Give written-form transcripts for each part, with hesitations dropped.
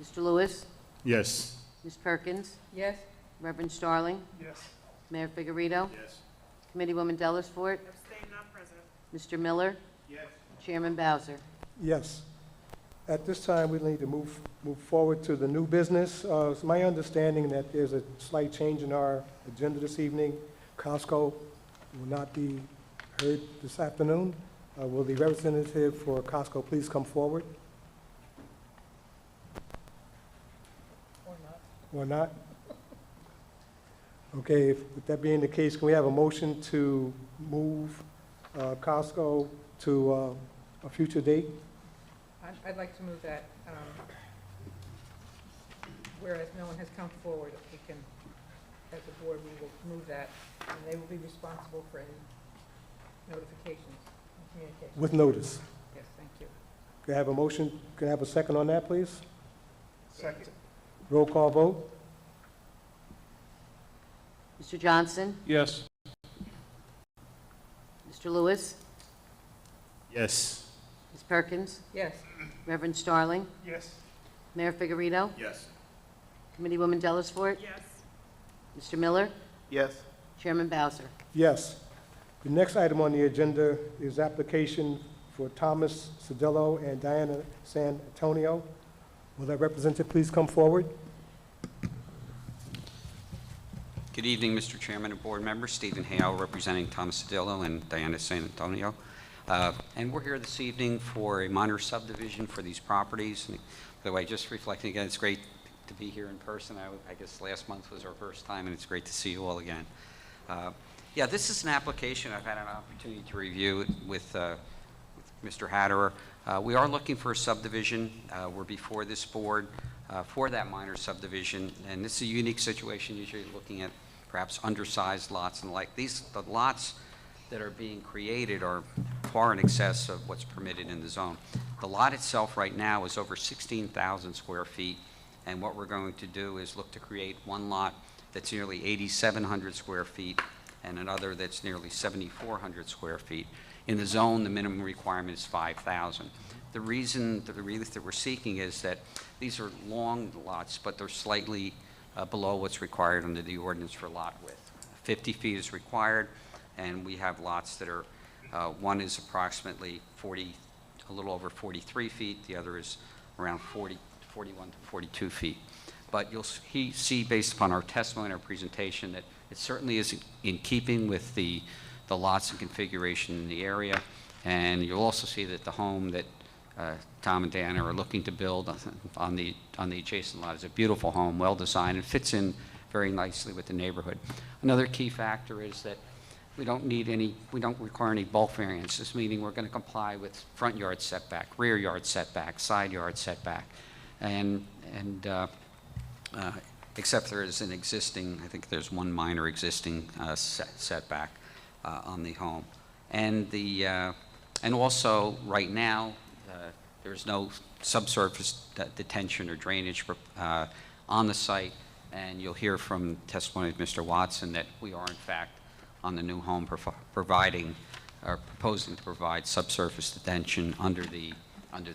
Mr. Lewis? Yes. Ms. Perkins? Yes. Reverend Starling? Yes. Mayor Figueredo? Yes. Committeewoman Dellisfort? Abstain, not present. Mr. Miller? Yes. Chairman Bowser? Yes. At this time, we need to move forward to the new business. It's my understanding that there's a slight change in our agenda this evening. Costco will not be heard this afternoon. Will the representative for Costco please come forward? Or not. Or not? Okay, with that being the case, can we have a motion to move Costco to a future date? I'd like to move that, whereas no one has come forward, we can, as a board, we will move that, and they will be responsible for any notifications and communications. With notice. Yes, thank you. Can I have a motion? Can I have a second on that, please? Second. Roll call vote? Mr. Johnson? Yes. Mr. Lewis? Yes. Ms. Perkins? Yes. Reverend Starling? Yes. Mayor Figueredo? Yes. Committeewoman Dellisfort? Yes. Mr. Miller? Yes. Chairman Bowser? Yes. The next item on the agenda is application for Thomas Cedillo and Diana San Antonio. Will that representative please come forward? Good evening, Mr. Chairman and board members. Stephen Hale representing Thomas Cedillo and Diana San Antonio. And we're here this evening for a minor subdivision for these properties. And by the way, just reflecting again, it's great to be here in person. I guess last month was our first time, and it's great to see you all again. Yeah, this is an application I've had an opportunity to review with Mr. Hatterer. We are looking for a subdivision. We're before this board for that minor subdivision, and this is a unique situation. Usually looking at perhaps undersized lots and like these, the lots that are being created are far in excess of what's permitted in the zone. The lot itself right now is over 16,000 square feet, and what we're going to do is look to create one lot that's nearly 8,700 square feet and another that's nearly 7,400 square feet. In the zone, the minimum requirement is 5,000. The reason, the relief that we're seeking is that these are long lots, but they're slightly below what's required under the ordinance for lot width. 50 feet is required, and we have lots that are, one is approximately 40, a little over 43 feet, the other is around 41 to 42 feet. But you'll see, based upon our testimony and our presentation, that it certainly is in keeping with the lots and configuration in the area. And you'll also see that the home that Tom and Diana are looking to build on the adjacent lot is a beautiful home, well designed, and fits in very nicely with the neighborhood. Another key factor is that we don't require any bulk variances, meaning we're going to comply with front yard setback, rear yard setback, side yard setback, and except there is an existing, I think there's one minor existing setback on the home, and also right now there's no subsurface detention or drainage on the site, and you'll hear from testimony of Mr. Watson that we are in fact on the new home providing or proposing to provide subsurface detention under the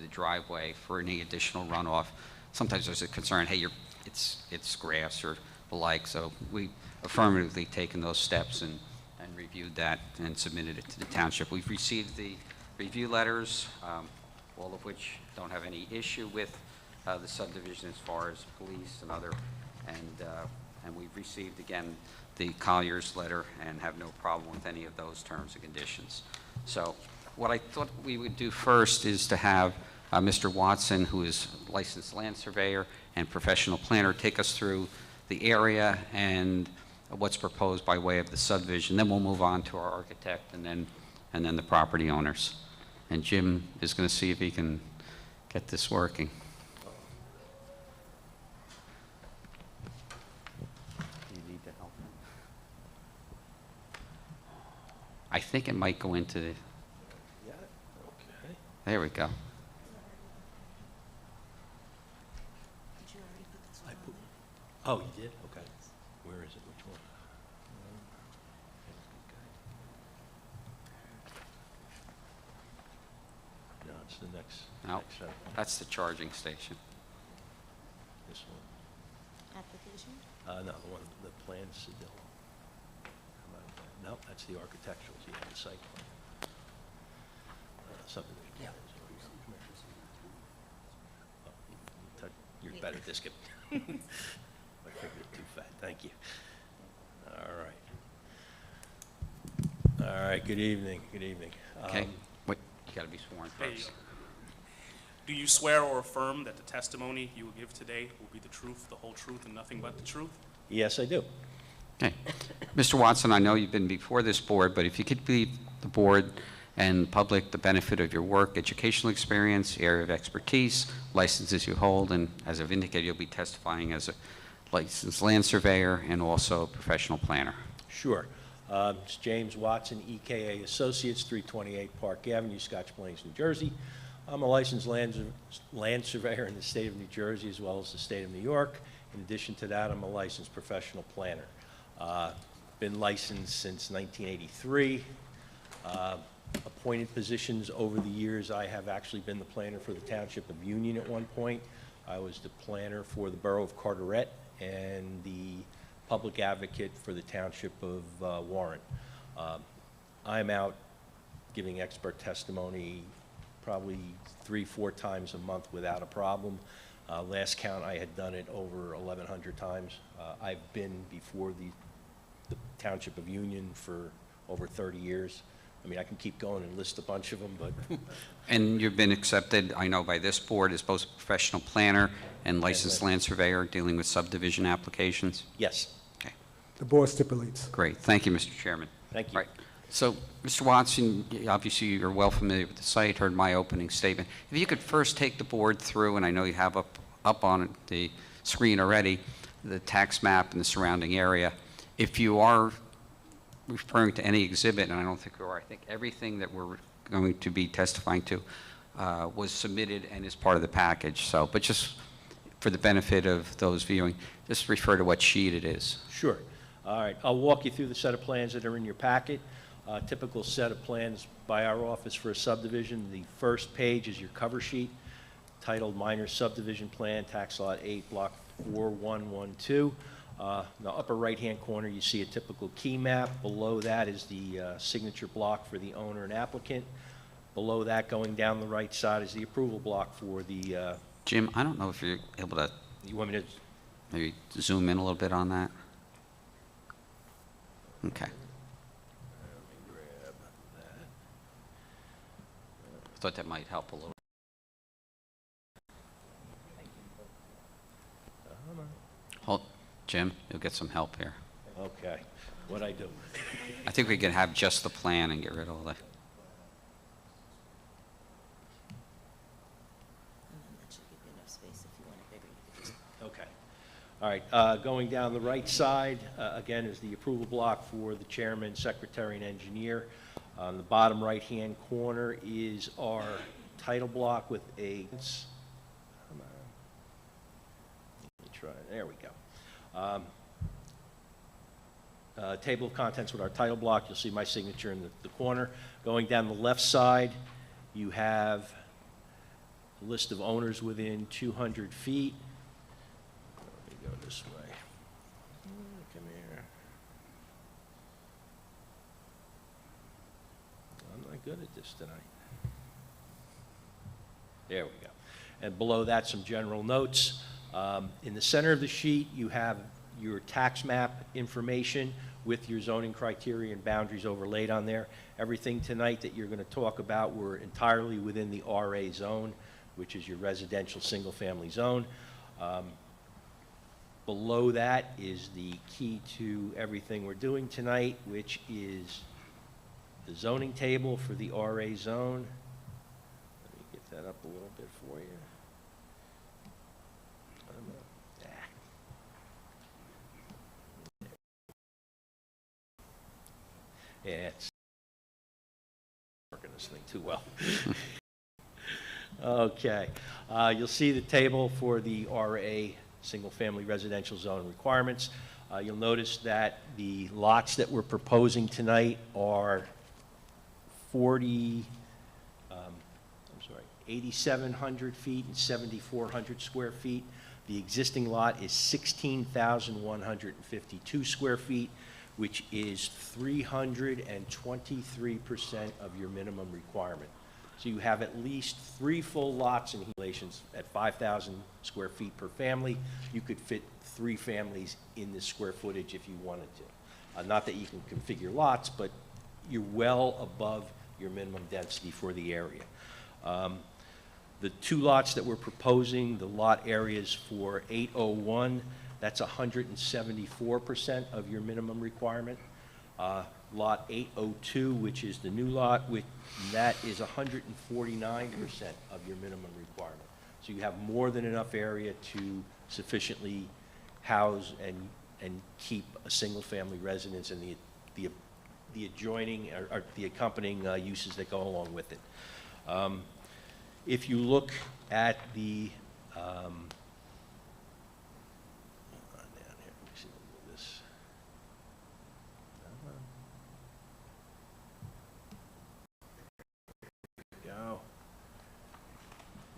driveway for any additional runoff. Sometimes there's a concern, hey, it's grass or the like, so we affirmatively taken those steps and reviewed that and submitted it to the township. We've received the review letters, all of which don't have any issue with the subdivision as far as police and other, and we've received again the Collier's letter and have no problem with any of those terms and conditions. So what I thought we would do first is to have Mr. Watson, who is a licensed land surveyor and professional planner, take us through the area and what's proposed by way of the subdivision. Then we'll move on to our architect and then the property owners. And Jim is going to see if he can get this working. Do you need to help him? I think it might go into the... Yeah. Okay. There we go. Oh, you did? Okay. Where is it? Which one? No, it's the next. No, next set. that's the charging station. this one. Application? No, the one, the plan Sedillo. No, that's the architecturals, yeah, the site plan. Subdivision. Yeah. You're better at this, Skip. My finger's too fat, thank you. All right. All right, good evening, good evening. Okay, wait, you gotta be sworn There you first. go. Do you swear or affirm that the testimony you will give today will be the truth, the whole truth, and nothing but the truth? Yes, I do. Okay. Mr. Watson, I know you've been before this board, but if you could leave the board and public the benefit of your work, educational experience, area of expertise, licenses you hold, and as I've indicated, you'll be testifying as a licensed land surveyor and also a professional planner. Sure. It's James Watson, EKA Associates, 328 Park Avenue, Scotch Plains, New Jersey. I'm a licensed land surveyor in the state of New Jersey as well as the state of New York. In addition to that, I'm a licensed professional planner. Been licensed since 1983. Appointed positions over the years, I have actually been the planner for the Township of Union at one point. I was the planner for the Borough of Carteret and the public advocate for the Township of Warren. I'm out giving expert testimony probably 3-4 times a month without a problem. Last count, I had done it over 1,100 times. I've been before the Township of Union for over 30 years. I mean, I can keep going and list a bunch of them, but And you've been accepted, I know, by this board as both a professional planner and licensed land surveyor dealing with subdivision applications? yes, Okay, The board stipulates. great. Thank you, Mr. Chairman. thank you. Right. So, Mr. Watson, obviously you're well familiar with the site, heard my opening statement. If you could first take the board through, and I know you have up on the screen already, the tax map and the surrounding area. If you are referring to any exhibit, and I don't think you are, I think everything that we're going to be testifying to was submitted and is part of the package. So, but just for the benefit of those viewing, just refer to what sheet it is. Sure. All right, I'll walk you through the set of plans that are in your packet. Typical set of plans by our office for a subdivision. The first page is your cover sheet titled Minor Subdivision Plan, Tax Lot 8, Block 4112. In the upper right-hand corner, you see a typical key map. Below that is the signature block for the owner and applicant. Below that, going down the right side, is the approval block for the, Jim, I don't know if you're able to you want me to, maybe zoom in a little bit on that. Okay. grab that. I thought that might help a little. Hold, Jim, you'll get some help here. Okay, what'd I do? I think we can have just the plan and get rid of all that. And then that should give you enough space if you want it bigger. You could just Okay. All right, going down the right side, again, is the approval block for the chairman, secretary, and engineer. On the bottom right-hand corner is our title block with a, come on. Let me try, there we go. Table of contents with our title block. You'll see my signature in the corner. Going down the left side, you have a list of owners within 200 feet. Let me go this way. Come here. I'm not good at this tonight. There we go. And below that, some general notes. In the center of the sheet, you have your tax map information with your zoning criteria and boundaries overlaid on there. Everything tonight that you're going to talk about, we're entirely within the RA zone, which is your residential single-family zone. Below that is the key to everything we're doing tonight, which is the zoning table for the RA zone. Let me get that up a little bit for you. Yeah, it's working this thing too well. Okay, you'll see the table for the RA single-family residential zone requirements. You'll notice that the lots that we're proposing tonight are 8,700 feet and 7,400 square feet. The existing lot is 16,152 square feet, which is 323% of your minimum requirement. So you have at least 3 full lots in relations at 5,000 square feet per family. You could fit 3 families in this square footage if you wanted to. Not that you can configure lots, but you're well above your minimum density for the area. The 2 lots that we're proposing, the lot areas for 801, that's 174% of your minimum requirement. Lot 802, which is the new lot, that is 149% of your minimum requirement. So you have more than enough area to sufficiently house and keep a single-family residence and the adjoining or the accompanying uses that go along with it. If you look at the down here, let me see this. Go.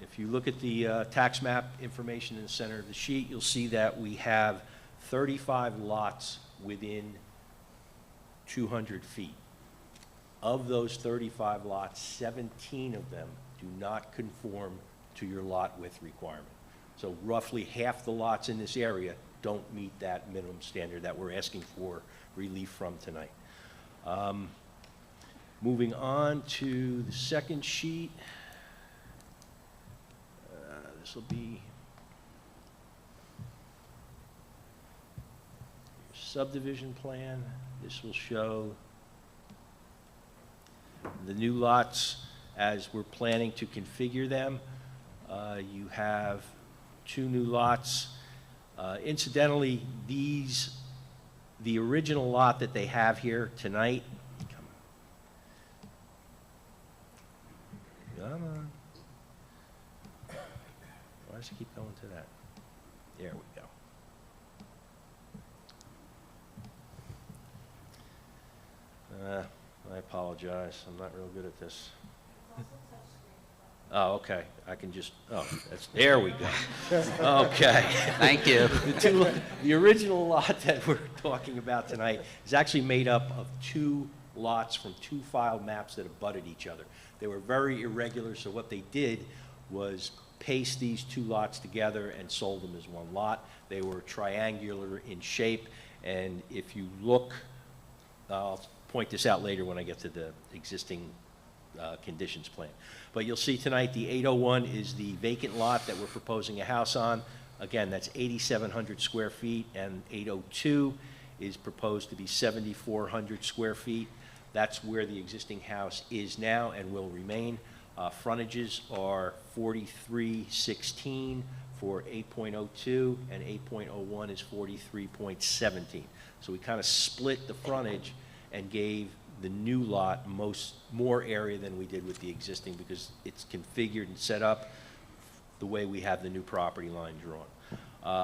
If you look at the tax map information in the center of the sheet, you'll see that we have 35 lots within 200 feet. Of those 35 lots, 17 of them do not conform to your lot width requirement. So roughly half the lots in this area don't meet that minimum standard that we're asking for relief from tonight. Moving on to the second sheet. This will be your subdivision plan. This will show the new lots as we're planning to configure them. You have 2 new lots. Incidentally, the original lot that they have here tonight, come on. Why does it keep going to that? There we go. I apologize. I'm not real good at this. Oh, okay. I can just, there we go. Okay. Thank you. The original lot that we're talking about tonight is actually made up of 2 lots from 2 file maps that abutted each other. They were very irregular, so what they did was paste these 2 lots together and sold them as one lot. They were triangular in shape, and if you look, I'll point this out later when I get to the existing conditions plan. But you'll see tonight the 801 is the vacant lot that we're proposing a house on. Again, that's 8,700 square feet, and 802 is proposed to be 7,400 square feet. That's where the existing house is now and will remain. Frontages are 4316 for 8.02, and 8.01 is 43.17. So we kind of split the frontage and gave the new lot more area than we did with the existing because it's configured and set up the way we have the new property line drawn.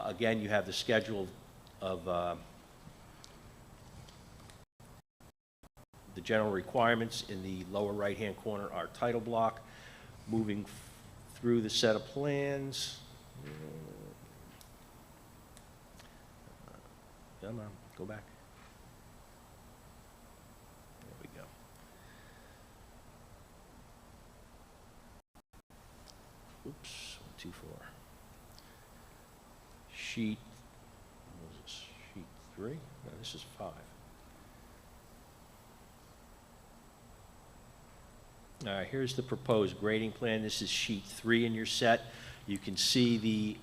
Again, you have the schedule of the general requirements in the lower right-hand corner, our title block. Moving through the set of plans. Come on, go back. There we go. Oops, 1, 2, 4. Sheet, what was this? Sheet 3? No, this is 5. All right, here's the proposed grading plan. This is sheet 3 in your set. You can see the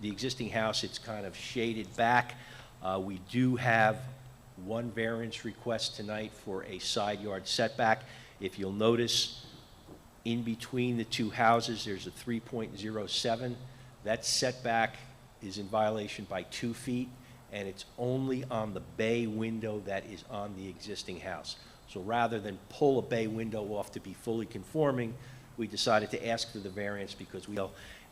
existing house. It's kind of shaded back. We do have 1 variance request tonight for a side yard setback. If you'll notice, in between the 2 houses, there's a 3.07. That setback is in violation by 2 feet, and it's only on the bay window that is on the existing house. So rather than pull a bay window off to be fully conforming, we decided to ask for the variance because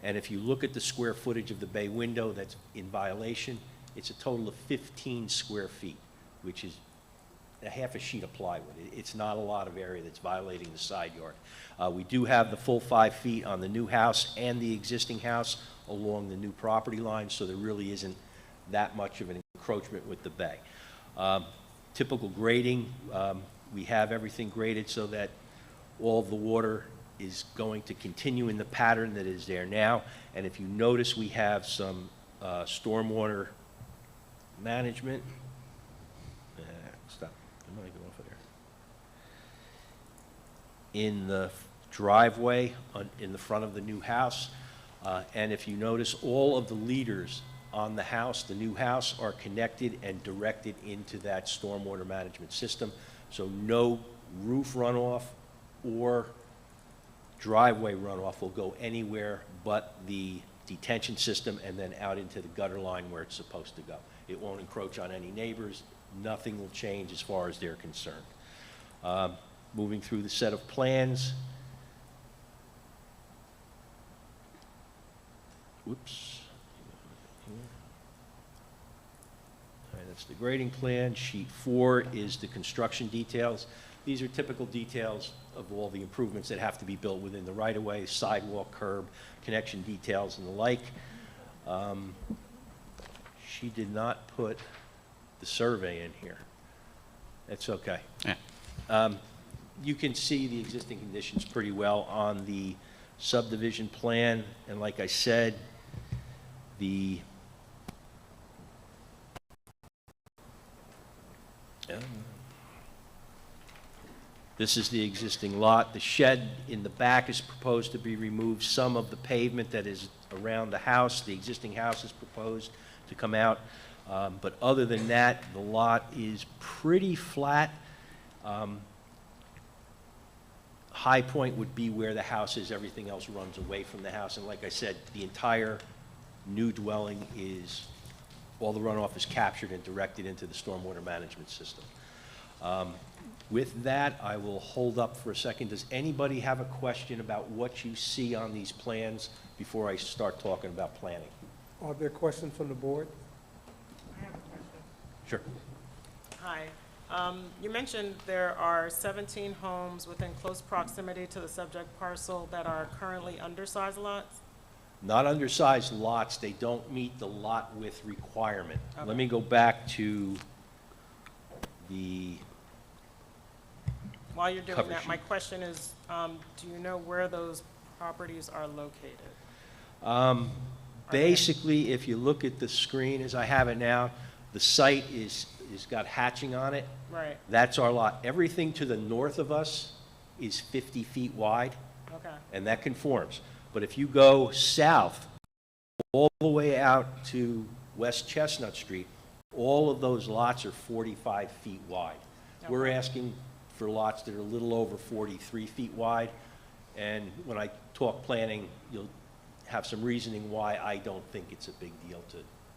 and if you look at the square footage of the bay window that's in violation, it's a total of 15 square feet, which is a half a sheet of plywood. It's not a lot of area that's violating the side yard. We do have the full 5 feet on the new house and the existing house along the new property line, so there really isn't that much of an encroachment with the bay. Typical grading, we have everything graded so that all of the water is going to continue in the pattern that is there now. And if you notice, we have some stormwater management. Stop. I'm going to go off of there. In the driveway in the front of the new house. And if you notice, all of the leaders on the house, the new house, are connected and directed into that stormwater management system. So no roof runoff or driveway runoff will go anywhere but the detention system and then out into the gutter line where it's supposed to go. It won't encroach on any neighbors. Nothing will change as far as they're concerned. Moving through the set of plans. Whoops. All right, that's the grading plan. Sheet 4 is the construction details. These are typical details of all the improvements that have to be built within the right-of-way, sidewalk, curb, connection details, and the like. She did not put the survey in here. That's okay. Yeah. You can see the existing conditions pretty well on the subdivision plan, and like I said, this is the existing lot. The shed in the back is proposed to be removed. Some of the pavement that is around the house, the existing house, is proposed to come out. But other than that, the lot is pretty flat. High point would be where the house is. Everything else runs away from the house. And like I said, the entire new dwelling is, all the runoff is captured and directed into the stormwater management system. With that, I will hold up for a second. Does anybody have a question about what you see on these plans before I start talking about planning? Are there questions from the board? I have a question. Sure. Hi. You mentioned there are 17 homes within close proximity to the subject parcel that are currently undersized lots? Not undersized lots. They don't meet the lot width requirement. Okay. Let me go back to the While you're doing Cover that, my sheet. question is, do you know where those properties are located? Basically, if you look at the screen as I have it now, the site is got hatching on it. Right, That's our lot. Everything to the north of us is 50 feet wide, okay, and that conforms. But if you go south, all the way out to West Chestnut Street, all of those lots are 45 feet wide. We're Okay. asking for lots that are a little over 43 feet wide, and when I talk planning, you'll have some reasoning why I don't think it's a big deal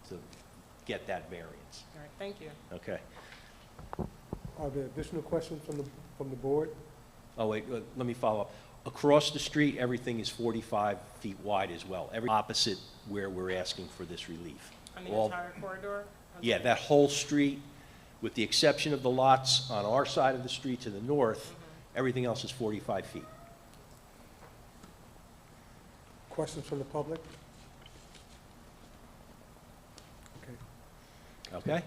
to get that variance. all right, thank you. Okay. Are there additional questions from the board? Oh, wait, let me follow up. Across the street, everything is 45 feet wide as well, every opposite where we're asking for this relief. On the All- entire corridor? Yeah, that whole street, with the exception of the lots on our side of the street to the north, everything else is 45 feet. Questions from the public? Okay. Okay?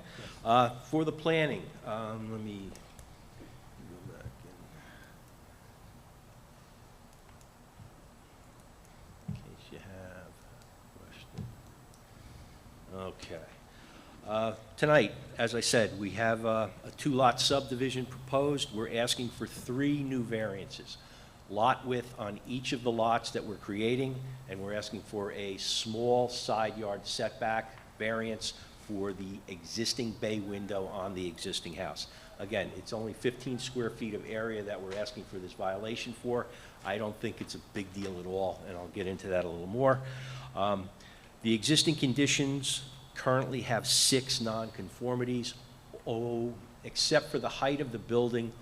For the planning, let me go back in case you have a question. Okay. Tonight, as I said, we have a 2-lot subdivision proposed. We're asking for 3 new variances. Lot width on each of the lots that we're creating, and we're asking for a small side yard setback variance for the existing bay window on the existing house. Again, it's only 15 square feet of area that we're asking for this violation for. I don't think it's a big deal at all, and I'll get into that a little more. The existing conditions currently have 6 nonconformities. Except for the height of the building,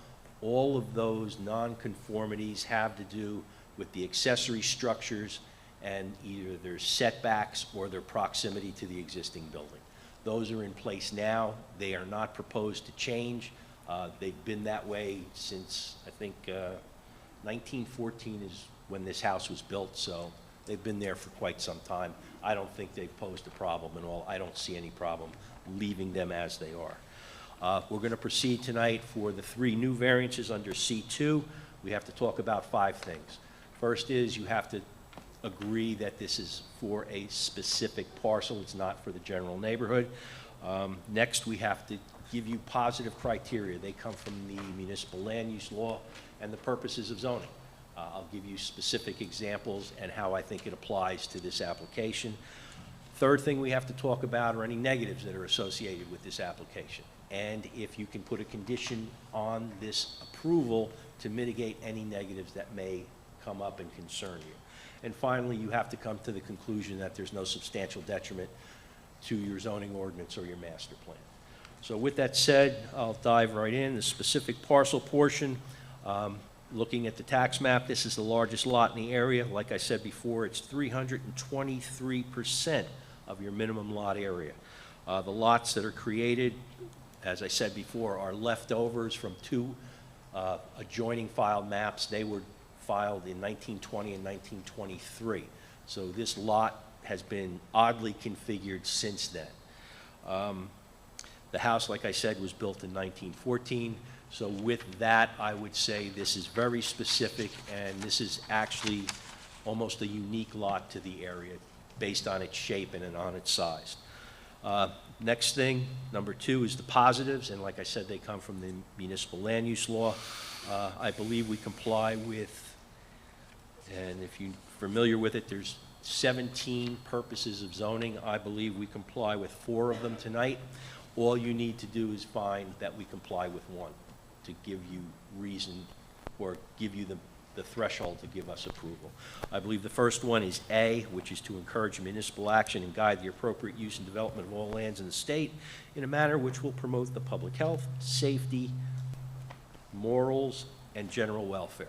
all of those nonconformities have to do with the accessory structures and either their setbacks or their proximity to the existing building. Those are in place now. They are not proposed to change. They've been that way since, I think, 1914 is when this house was built, so they've been there for quite some time. I don't think they've posed a problem at all. I don't see any problem leaving them as they are. We're going to proceed tonight for the 3 new variances under C2. We have to talk about 5 things. First is you have to agree that this is for a specific parcel. It's not for the general neighborhood. Next, we have to give you positive criteria. They come from the municipal land use law and the purposes of zoning. I'll give you specific examples and how I think it applies to this application. Third thing we have to talk about are any negatives that are associated with this application, and if you can put a condition on this approval to mitigate any negatives that may come up and concern you. And finally, you have to come to the conclusion that there's no substantial detriment to your zoning ordinance or your master plan. So with that said, I'll dive right in. The specific parcel portion, looking at the tax map, this is the largest lot in the area. Like I said before, it's 323% of your minimum lot area. The lots that are created, as I said before, are leftovers from 2 adjoining filed maps. They were filed in 1920 and 1923. So this lot has been oddly configured since then. The house, like I said, was built in 1914. So with that, I would say this is very specific, and this is actually almost a unique lot to the area based on its shape and on its size. Next thing, number 2, is the positives, and like I said, they come from the municipal land use law. I believe we comply with, and if you're familiar with it, there's 17 purposes of zoning. I believe we comply with 4 of them tonight. All you need to do is find that we comply with 1 to give you reason or give you the threshold to give us approval. I believe the first one is A, which is to encourage municipal action and guide the appropriate use and development of all lands in the state in a manner which will promote the public health, safety, morals, and general welfare.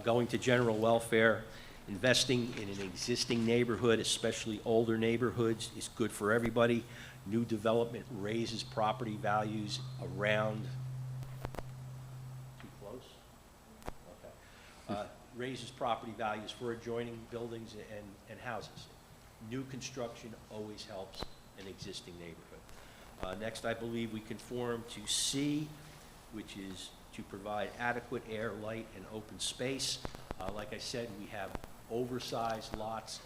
Going to general welfare, investing in an existing neighborhood, especially older neighborhoods, is good for everybody. New development raises property values around, too close? Okay. Raises property values for adjoining buildings and houses. New construction always helps an existing neighborhood. Next, I believe we conform to C, which is to provide adequate air, light, and open space. Like I said, we have oversized lots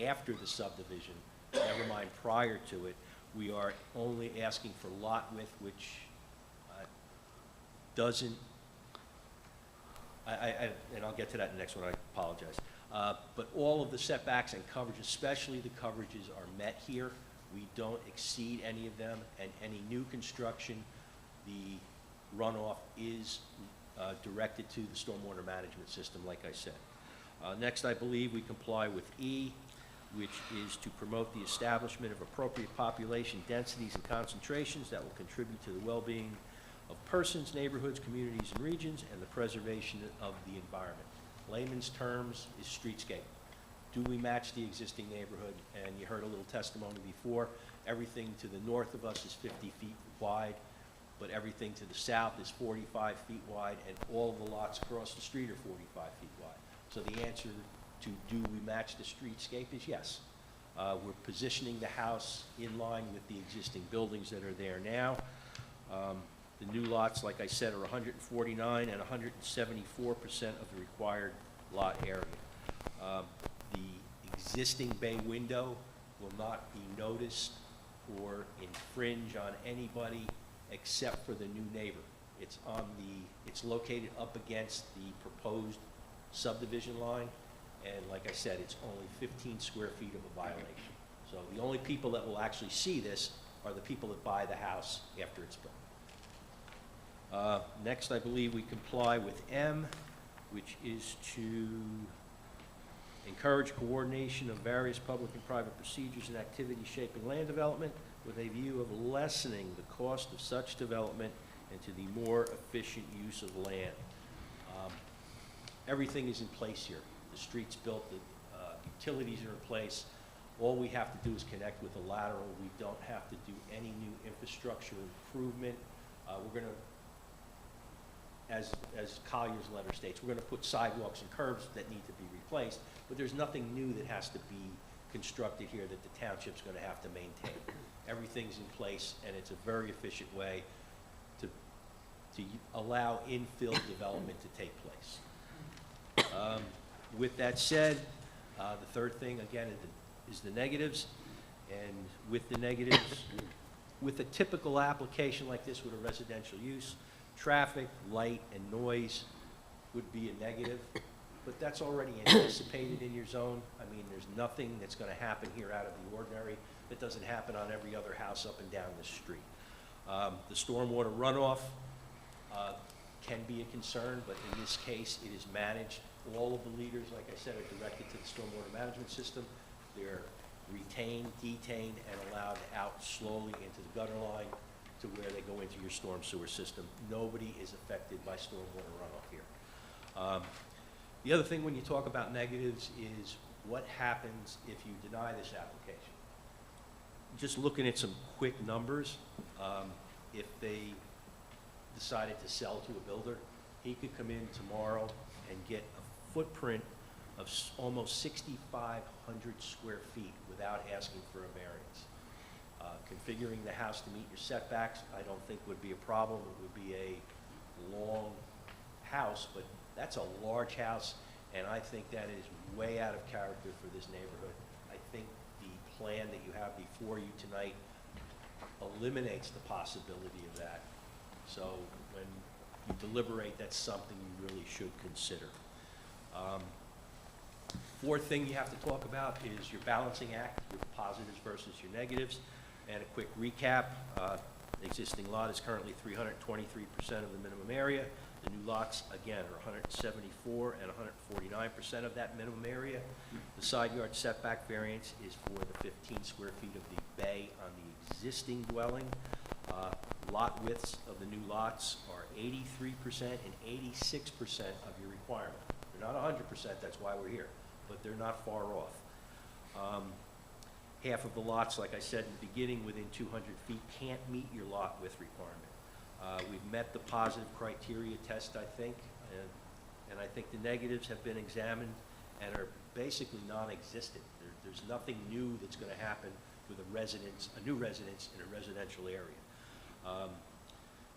after the subdivision, never mind prior to it. We are only asking for lot width, which doesn't, and I'll get to that in the next one, I apologize. But all of the setbacks and coverage, especially the coverages, are met here. We don't exceed any of them, and any new construction, the runoff is directed to the stormwater management system, like I said. Next, I believe we comply with E, which is to promote the establishment of appropriate population densities and concentrations that will contribute to the well-being of persons, neighborhoods, communities, and regions, and the preservation of the environment. Layman's terms is streetscape. Do we match the existing neighborhood? And you heard a little testimony before. Everything to the north of us is 50 feet wide, but everything to the south is 45 feet wide, and all of the lots across the street are 45 feet wide. So the answer to do we match the streetscape is yes. We're positioning the house in line with the existing buildings that are there now. The new lots, like I said, are 149 and 174% of the required lot area. The existing bay window will not be noticed or infringe on anybody except for the new neighbor. It's located up against the proposed subdivision line, and like I said, it's only 15 square feet of a violation. So the only people that will actually see this are the people that buy the house after it's built. Next, I believe we comply with M, which is to encourage coordination of various public and private procedures and activities shaping land development with a view of lessening the cost of such development and to the more efficient use of land. Everything is in place here. The street's built, the utilities are in place. All we have to do is connect with the lateral. We don't have to do any new infrastructure improvement. We're going to as Collier's letter states, we're going to put sidewalks and curbs that need to be replaced, but there's nothing new that has to be constructed here that the township's going to have to maintain. Everything's in place, and it's a very efficient way to allow infill development to take place. With that said, the third thing, again, is the negatives. And with the negatives, with a typical application like this with a residential use, traffic, light, and noise would be a negative, but that's already anticipated in your zone. I mean, there's nothing that's going to happen here out of the ordinary that doesn't happen on every other house up and down the street. The stormwater runoff can be a concern, but in this case, it is managed. All of the leaders, like I said, are directed to the stormwater management system. They're retained, detained, and allowed out slowly into the gutter line to where they go into your storm sewer system. Nobody is affected by stormwater runoff here. The other thing when you talk about negatives is what happens if you deny this application. Just looking at some quick numbers, if they decided to sell to a builder, he could come in tomorrow and get a footprint of almost 6,500 square feet without asking for a variance. Configuring the house to meet your setbacks, I don't think would be a problem. It would be a long house, but that's a large house, and I think that is way out of character for this neighborhood. I think the plan that you have before you tonight eliminates the possibility of that. So when you deliberate, that's something you really should consider. Fourth thing you have to talk about is your balancing act, your positives versus your negatives. And a quick recap, the existing lot is currently 323% of the minimum area. The new lots, again, are 174 and 149% of that minimum area. The side yard setback variance is for the 15 square feet of the bay on the existing dwelling. Lot widths of the new lots are 83% and 86% of your requirement. They're not 100%, that's why we're here, but they're not far off. Half of the lots, like I said in the beginning, within 200 feet can't meet your lot width requirement. We've met the positive criteria test, I think, and I think the negatives have been examined and are basically non-existent. There's nothing new that's going to happen with a new residence in a residential area.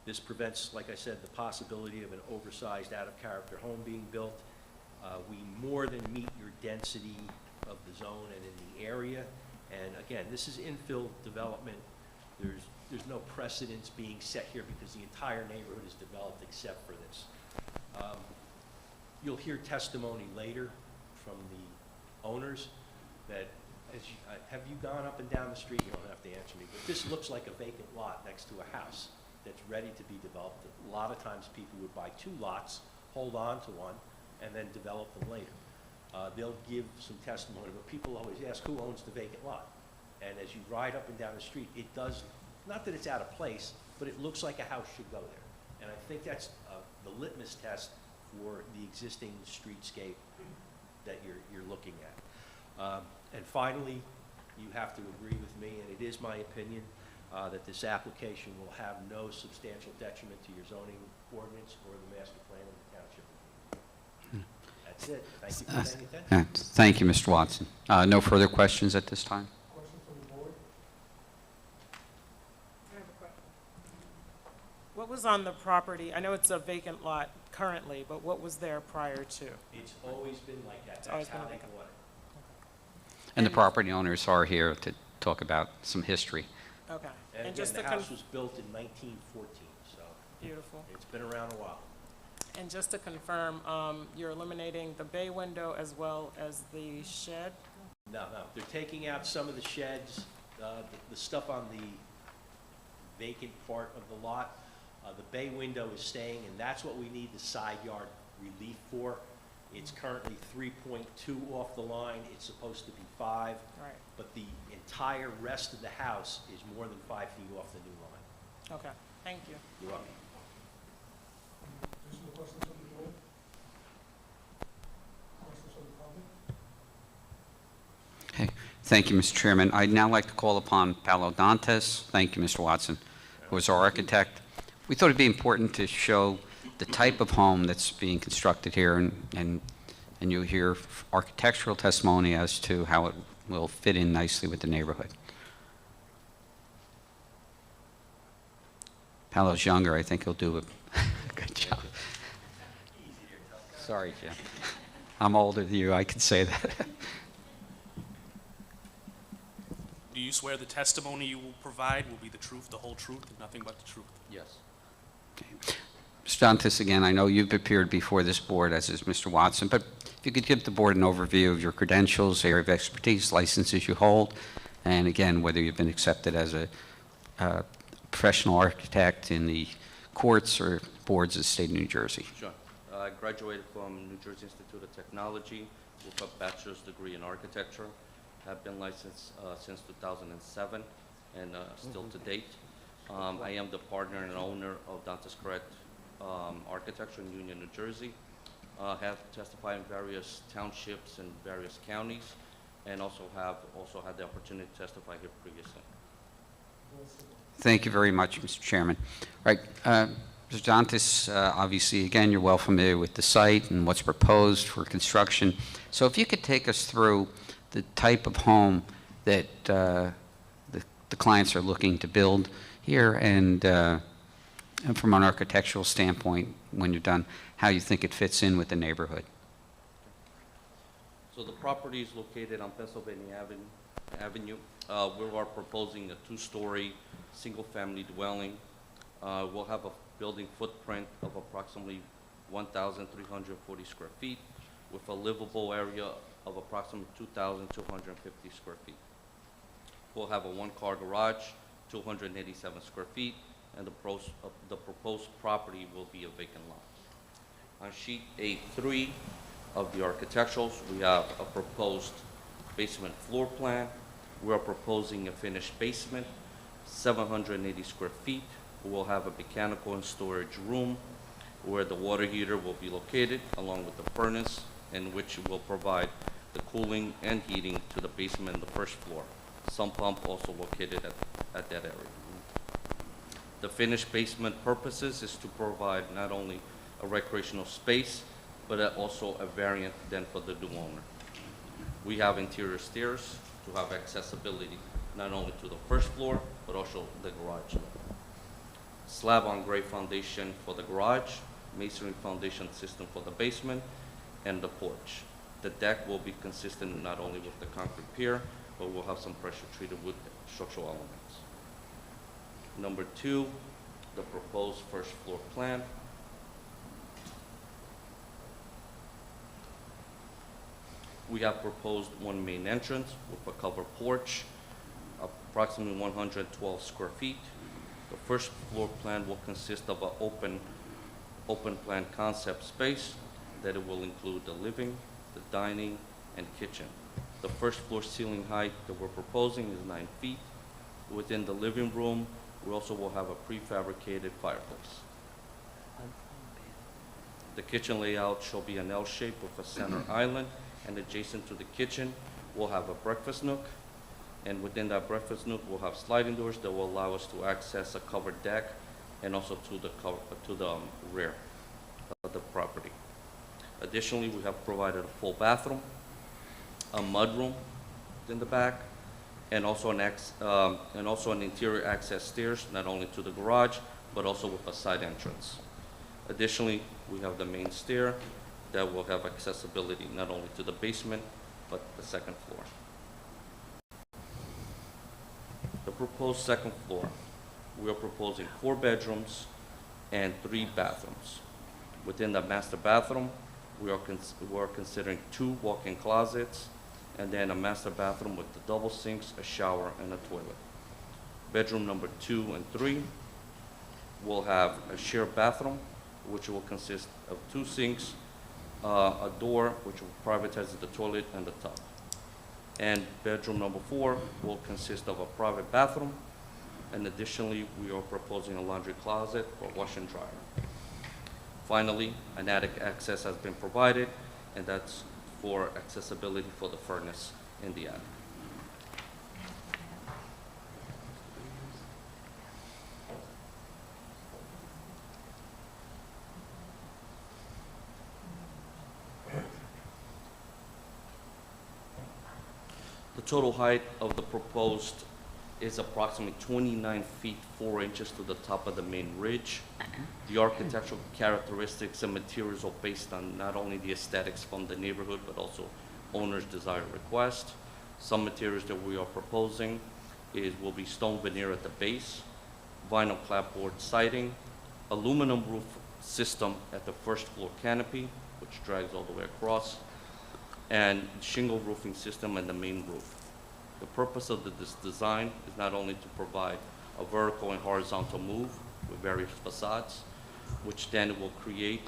This prevents, like I said, the possibility of an oversized, out-of-character home being built. We more than meet your density of the zone and in the area. And again, this is infill development. There's no precedence being set here because the entire neighborhood is developed except for this. You'll hear testimony later from the owners that, have you gone up and down the street? You don't have to answer me, but this looks like a vacant lot next to a house that's ready to be developed. A lot of times people would buy 2 lots, hold on to one, and then develop them later. They'll give some testimony, but people always ask who owns the vacant lot. And as you ride up and down the street, it does, not that it's out of place, but it looks like a house should go there. And I think that's the litmus test for the existing streetscape that you're looking at. And finally, you have to agree with me, and it is my opinion, that this application will have no substantial detriment to your zoning ordinance or the master plan of the township. That's it. Thank you for paying attention. Thank you, Mr. Watson. No further questions at this time? Questions from the board? I have a question. What was on the property? I know it's a vacant lot currently, but what was there prior to? It's always been like that. It's always That's how been they like bought it. And the property owners are here to talk about some history. Okay. And again, just the to house was built in 1914, so beautiful. it's been around a while. And just to confirm, you're eliminating the bay window as well as the shed? No, they're taking out some of the sheds, the stuff on the vacant part of the lot. The bay window is staying, and that's what we need the side yard relief for. It's currently 3.2 off the line. It's supposed to be 5. Right. But the entire rest of the house is more than 5 feet off the new line. Okay, thank you. You're welcome. Additional questions from the board? Questions from the public? Okay. Thank you, Mr. Chairman. I'd now like to call upon Paolo Dantes. Thank you, Mr. Watson, who is our architect. We thought it'd be important to show the type of home that's being constructed here, and you'll hear architectural testimony as to how it will fit in nicely with the neighborhood. Paolo's younger, I think he'll do a good job. Sorry, Jim. I'm older than you, I can say that. Do you swear the testimony you will provide will be the truth, the whole truth, and nothing but the truth? Yes. Mr. Dantas, again, I know you've appeared before this board, as is Mr. Watson, but if you could give the board an overview of your credentials, area of expertise, licenses you hold, and again, whether you've been accepted as a professional architect in the courts or boards of the state of New Jersey. Sure. I graduated from New Jersey Institute of Technology with a bachelor's degree in architecture. Have been licensed since 2007 and still to date. I am the partner and owner of Dantas Correct Architecture in Union, New Jersey. Have testified in various townships and various counties, and also had the opportunity to testify here previously. Thank you very much, Mr. Chairman. All right, Mr. Dantas, obviously, again, you're well familiar with the site and what's proposed for construction. So if you could take us through the type of home that the clients are looking to build here, and from an architectural standpoint, when you're done, how you think it fits in with the neighborhood. So the property is located on Pennsylvania Avenue. We are proposing a two-story single-family dwelling. We'll have a building footprint of approximately 1,340 square feet with a livable area of approximately 2,250 square feet. We'll have a one-car garage, 287 square feet, and the proposed property will be a vacant lot. On sheet A3 of the architecturals, we have a proposed basement floor plan. We are proposing a finished basement, 780 square feet. We will have a mechanical and storage room where the water heater will be located, along with the furnace, in which will provide the cooling and heating to the basement and the first floor. Sump pump also located at that area. The finished basement purposes is to provide not only a recreational space, but also a variant then for the new owner. We have interior stairs to have accessibility not only to the first floor, but also the garage level. Slab on grade foundation for the garage, masonry foundation system for the basement, and the porch. The deck will be consistent not only with the concrete pier, but we'll have some pressure treated wood structural elements. Number 2, the proposed first floor plan. We have proposed one main entrance with a covered porch, approximately 112 square feet. The first floor plan will consist of an open plan concept space that it will include the living, the dining, and kitchen. The first floor ceiling height that we're proposing is 9 feet. Within the living room, we also will have a prefabricated fireplace. The kitchen layout shall be an L shape with a center island, and adjacent to the kitchen, we'll have a breakfast nook. And within that breakfast nook, we'll have sliding doors that will allow us to access a covered deck and also to the rear of the property. Additionally, we have provided a full bathroom, a mudroom in the back, and also an interior access stairs, not only to the garage, but also with a side entrance. Additionally, we have the main stair that will have accessibility not only to the basement, but the second floor. The proposed second floor, we are proposing 4 bedrooms and 3 bathrooms. Within the master bathroom, we are considering 2 walk-in closets, and then a master bathroom with the double sinks, a shower, and a toilet. Bedroom number 2 and 3 will have a shared bathroom, which will consist of 2 sinks, a door which will privatize the toilet and the tub. And bedroom number 4 will consist of a private bathroom, and additionally, we are proposing a laundry closet for wash and dryer. Finally, an attic access has been provided, and that's for accessibility for the furnace in the attic. total height of the proposed is approximately 29 feet 4 inches to the top of the main ridge. The architectural characteristics and materials are based on not only the aesthetics from the neighborhood, but also owner's desired request. Some materials that we are proposing will be stone veneer at the base, vinyl clapboard siding, aluminum roof system at the first floor canopy, which drags all the way across, and shingle roofing system and the main roof. The purpose of this design is not only to provide a vertical and horizontal move with various facades, which then will create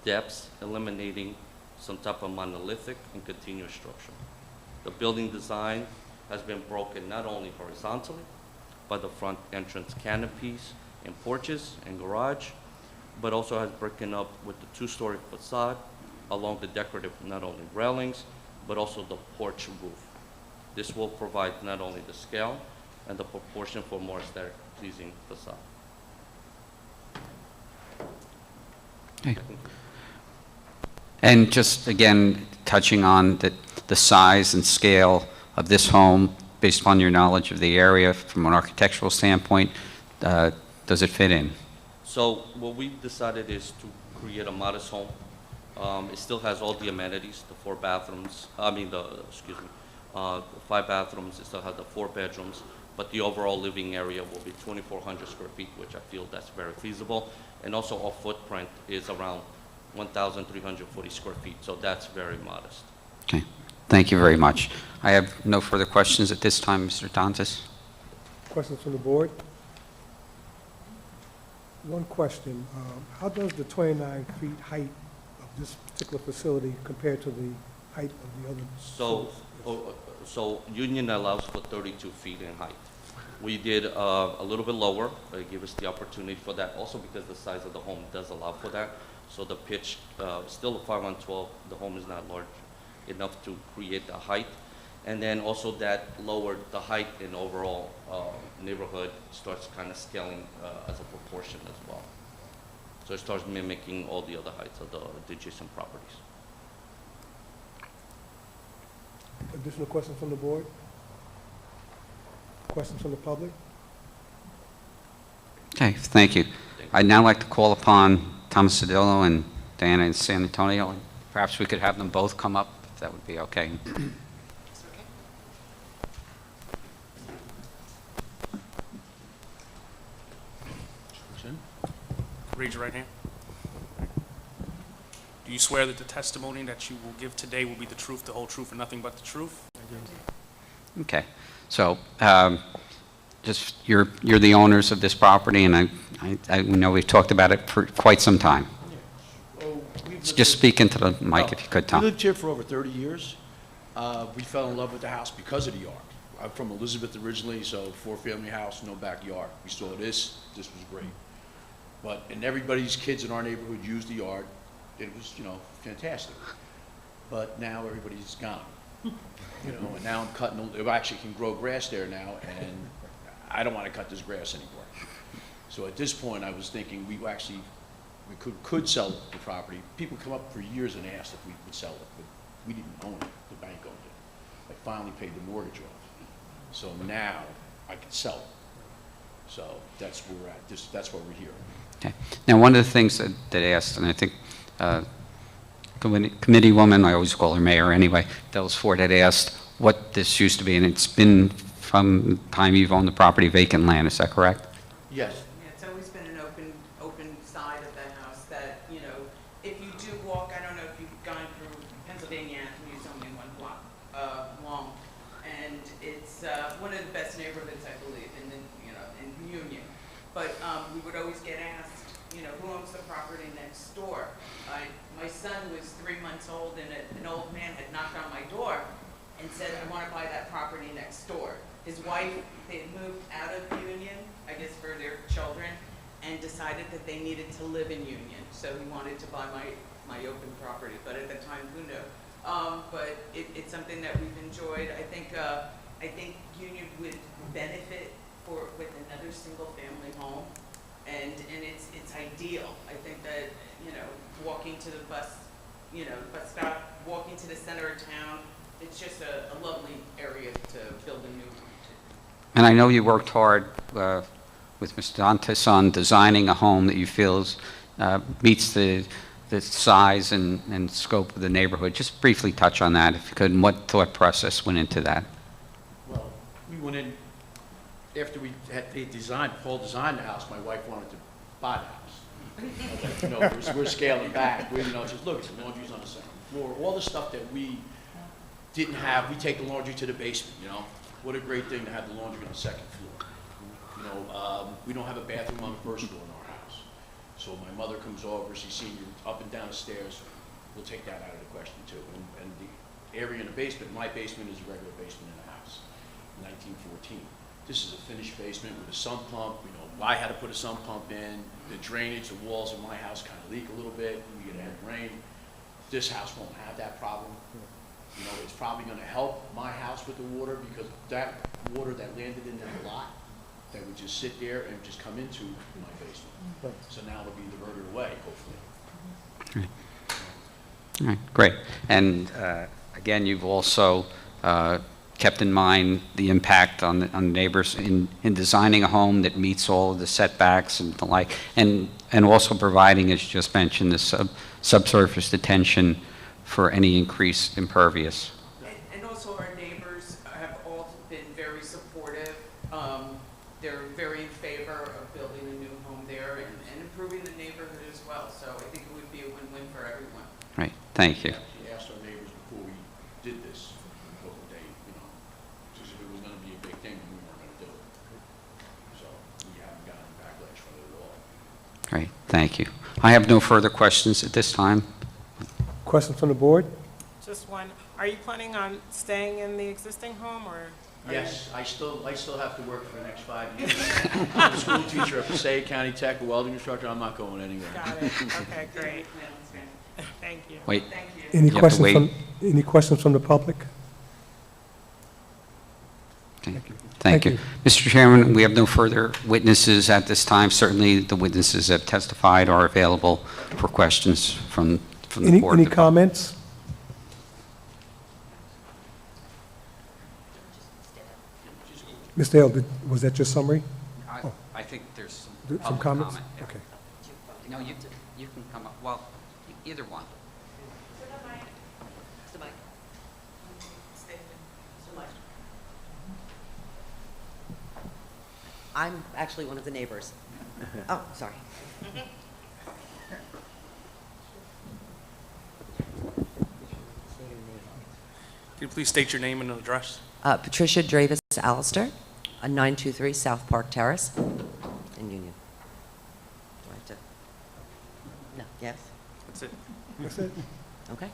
depths, eliminating some type of monolithic and continuous structure. The building design has been broken not only horizontally by the front entrance canopies and porches and garage, but also has broken up with the two-story facade along the decorative not only railings, but also the porch roof. This will provide not only the scale and the proportion for more aesthetic pleasing facade. Okay. And just again, touching on the size and scale of this home, based upon your knowledge of the area from an architectural standpoint, does it fit in? So what we've decided is to create a modest home. It still has all the amenities, the 4 bathrooms, the 5 bathrooms, it still has the 4 bedrooms, but the overall living area will be 2,400 square feet, which I feel that's very feasible. And also our footprint is around 1,340 square feet, so that's very modest. Okay, thank you very much. I have no further questions at this time, Mr. Dantas. Questions from the board? One question. How does the 29 feet height of this particular facility compare to the height of the other? So Union allows for 32 feet in height. We did a little bit lower, give us the opportunity for that, also because the size of the home does allow for that. So the pitch, still a 5 on 12, the home is not large enough to create the height. And then also that lowered the height in overall neighborhood starts kind of scaling as a proportion as well. So it starts mimicking all the other heights of the adjacent properties. Additional questions from the board? Questions from the public? Okay, thank you. I'd now like to call upon Thomas Cedillo and Diana in San Antonio. Perhaps we could have them both come up, if that would be okay. Raise your right hand. Do you swear that the testimony that you will give today will be the truth, the whole truth, and nothing but the truth? Okay, so just you're the owners of this property, and I know we've talked about it for quite some time. Just speak into the mic if you could, Tom. We lived here for over 30 years. We fell in love with the house because of the yard. I'm from Elizabeth originally, so 4-family house, no backyard. We saw this was great. But, and everybody's kids in our neighborhood used the yard. It was, fantastic. But now everybody's gone. And now I'm cutting, it actually can grow grass there now, and I don't want to cut this grass anymore. So at this point, I was thinking we could sell the property. People come up for years and asked if we would sell it, but we didn't own it. The bank owned it. I finally paid the mortgage off. So now I can sell it. So that's where we're at. That's why we're here. Okay. Now, one of the things that asked, and I think committee woman, I always call her mayor anyway, Dallas Ford had asked what this used to be, and it's been from the time you've owned the property vacant land, is that correct? Yes. Yeah, it's always been an open side of the house that, if you do walk, I don't know if you've gone through Pennsylvania Avenue, it's only 1 block long, and it's one of the best neighborhoods, I believe, in Union. But we would always get asked, who owns the property next door? My son was 3 months old, and an old man had knocked on my door and said, I want to buy that property next door. His wife, they had moved out of Union, I guess for their children, and decided that they needed to live in Union. So he wanted to buy my open property, but at the time, who knew? But it's something that we've enjoyed. I think Union would benefit with another single-family home, and it's ideal. I think that walking to the bus stop, walking to the center of town, it's just a lovely area to build a new home to. And I know you worked hard with Mr. Dantas on designing a home that you feel meets the size and scope of the neighborhood. Just briefly touch on that, if you could, and what thought process went into that. Well, we went in, after they designed, Paul designed the house, my wife wanted to buy the house. I was like, no, we're scaling back. Just look, the laundry's on the second floor. All the stuff that we didn't have, we take the laundry to the basement, What a great thing to have the laundry on the second floor. We don't have a bathroom on the first floor in our house. So my mother comes over, she's seen you up and down the stairs. We'll take that out of the question too. And the area in the basement, my basement is a regular basement in the house, 1914. This is a finished basement with a sump pump. I had to put a sump pump in. The drainage, the walls of my house kind of leak a little bit. We get heavy rain. This house won't have that problem. It's probably going to help my house with the water because that water that landed in that lot, that would just sit there and just come into my basement. So now it'll be diverted away, hopefully. All right, great. And again, you've also kept in mind the impact on the neighbors in designing a home that meets all of the setbacks and the like, and also providing, as you just mentioned, the subsurface detention for any increased impervious. And also our neighbors have all been very supportive. They're very in favor of building a new home there and improving the neighborhood as well. So I think it would be a win-win for everyone. Right, thank you. We asked our neighbors before we did this, what would they, just if it was going to be a big thing, we weren't going to do it. So we haven't gotten backlash from it at all. Great, thank you. I have no further questions at this time. Questions from the board? Just one. Are you planning on staying in the existing home, or? Yes, I still have to work for the next 5 years. I'm a school teacher at Passaic County Tech, a welding instructor. I'm not going anywhere. Got it. Okay, great. Thank you. Wait, Thank you. Any You have to questions wait. any questions from the public? okay. you. Thank you. Mr. Chairman, we have no further witnesses at this time. Certainly, the witnesses that have testified are available for questions from the board. Any comments? Mr. Dale, was that your summary? I think there's Some public comments? comment. Yeah. Okay. No, you can come up, well, either one. I'm actually one of the neighbors. Oh, sorry. Can you please state your name and address? Patricia Dravis Allister, 923 South Park Terrace in Union. Do I have to? No, yes? That's it. That's it. Okay.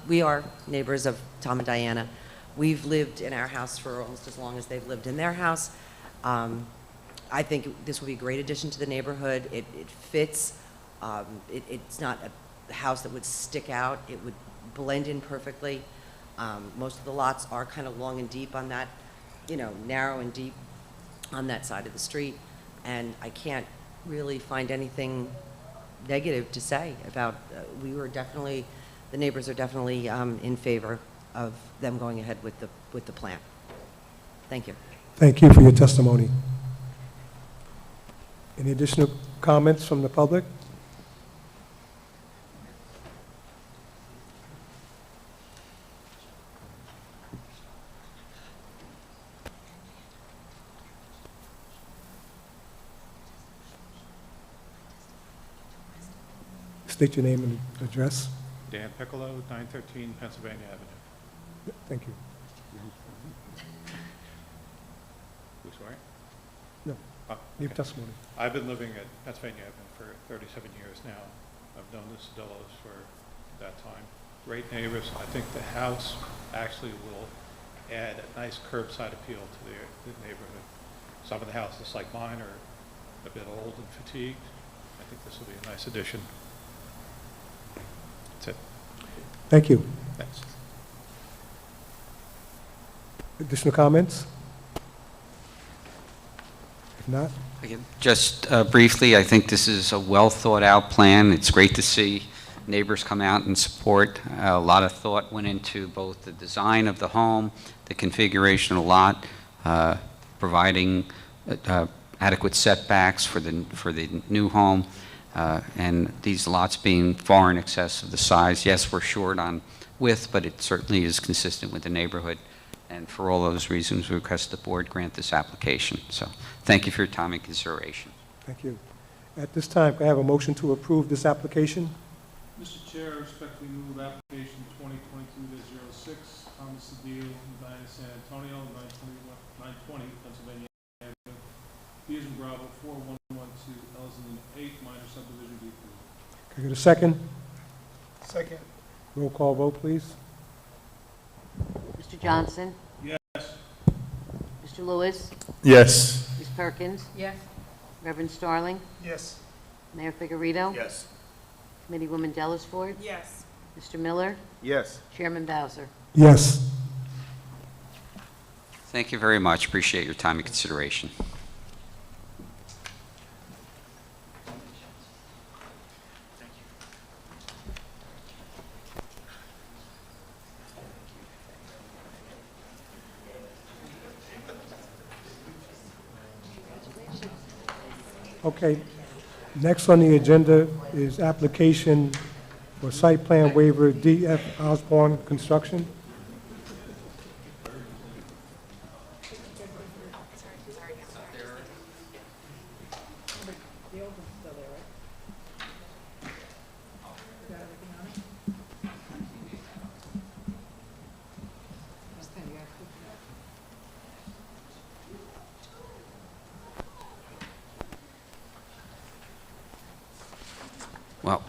We are neighbors of Tom and Diana. We've lived in our house for almost as long as they've lived in their house. I think this would be a great addition to the neighborhood. It fits. It's not a house that would stick out. It would blend in perfectly. Most of the lots are kind of long and deep on that, narrow and deep on that side of the street. And I can't really find anything negative to say about, the neighbors are definitely in favor of them going ahead with the plan. Thank you. Thank you for your testimony. Any additional comments from the public? State your name and address. Dan Piccolo, 913 Pennsylvania Avenue. Thank you. Who's swearing? No, Oh, your okay. testimony. I've been living at Pennsylvania Avenue for 37 years now. I've known the Cedillos for that time. Great neighbors. I think the house actually will add a nice curbside appeal to the neighborhood. Some of the houses like mine are a bit old and fatigued. I think this will be a nice addition. That's it. Thank you. Thanks. Additional comments? If not, Again, just briefly, I think this is a well-thought-out plan. It's great to see neighbors come out and support. A lot of thought went into both the design of the home, the configuration of the lot, providing adequate setbacks for the new home, and these lots being far in excess of the size. Yes, we're short on width, but it certainly is consistent with the neighborhood. And for all those reasons, we request the board grant this application. So thank you for your time and consideration. Thank you. At this time, can I have a motion to approve this application? Mr. Chair, I respectfully move application 2022-06, Thomas Cedillo and Diana San Antonio, 920 Pennsylvania Avenue, P as in Bravo, 4112, L as in 8, minor subdivision be approved. Can I get a second? Second. Roll call vote, please. Mr. Johnson? Yes. Mr. Lewis? Yes. Ms. Perkins? Yes. Reverend Starling? Yes. Mayor Figueredo? Yes. Committeewoman Dellisford? Yes. Mr. Miller? Yes. Chairman Bowser? Yes. Thank you very much. Appreciate your time and consideration. Okay. Next on the agenda is application for site plan waiver DF Osborne Construction. The old one's still there, right? You got everything on it? Okay, you got it. Well,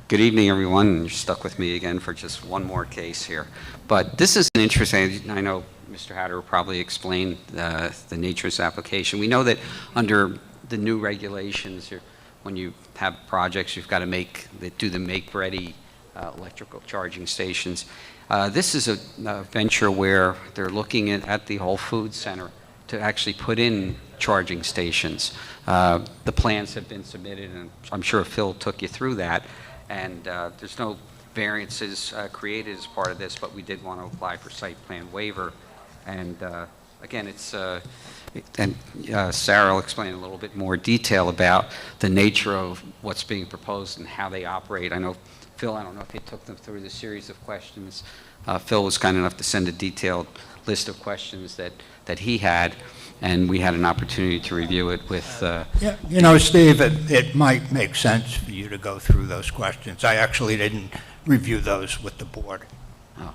good evening, everyone. You're stuck with me again for just one more case here. But this is an interesting, I know Mr. Hatter will probably explain the nature of this application. We know that under the new regulations, when you have projects, you've got to do the make-ready electrical charging stations. This is a venture where they're looking at the Whole Foods Center to actually put in charging stations. The plans have been submitted, and I'm sure Phil took you through that. And there's no variances created as part of this, but we did want to apply for site plan waiver. And again, Sarah will explain a little bit more detail about the nature of what's being proposed and how they operate. I know, Phil, I don't know if you took them through the series of questions. Phil was kind enough to send a detailed list of questions that he had, and we had an opportunity to review it with... Yeah, you know, Steve, it might make sense for you to go through those questions. I actually didn't review those with the board. Oh.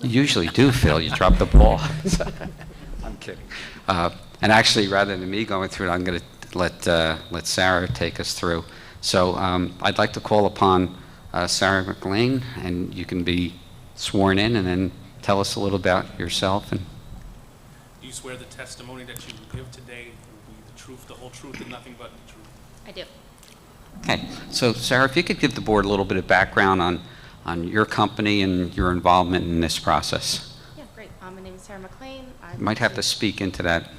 You usually do, Phil. You drop the ball. I'm kidding. And actually, rather than me going through it, I'm going to let Sarah take us through. So I'd like to call upon Sarah Mclean, and you can be sworn in and then tell us a little about yourself. And Do you swear the testimony that you will give today will be the truth, the whole truth, and nothing but the truth? I do. Okay, so Sarah, if you could give the board a little bit of background on your company and your involvement in this process. Yeah, great. My name is Sarah Mclean. You might have to speak into that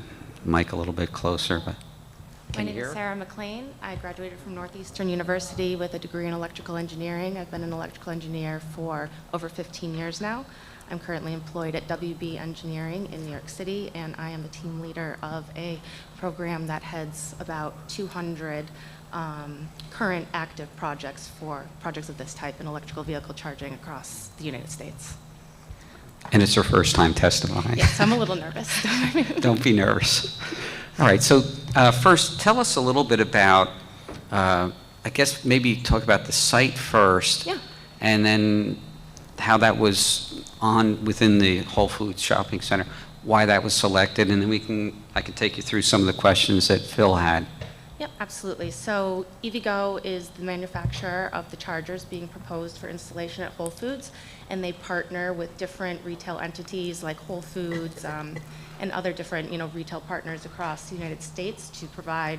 mic a little bit closer, but My can you name hear? is Sarah Mclean. I graduated from Northeastern University with a degree in electrical engineering. I've been an electrical engineer for over 15 years now. I'm currently employed at WB Engineering in New York City, and I am the team leader of a program that heads about 200 current active projects for projects of this type in electrical vehicle charging across the United States. And it's her first time testifying. Yes, I'm a little nervous. Don't be nervous. All right, so first, tell us a little bit about, I guess maybe talk about the site first. Yeah. And then how that was within the Whole Foods Shopping Center, why that was selected, and then I can take you through some of the questions that Phil had. Yep, absolutely. So EVgo is the manufacturer of the chargers being proposed for installation at Whole Foods, and they partner with different retail entities like Whole Foods and other different, retail partners across the United States to provide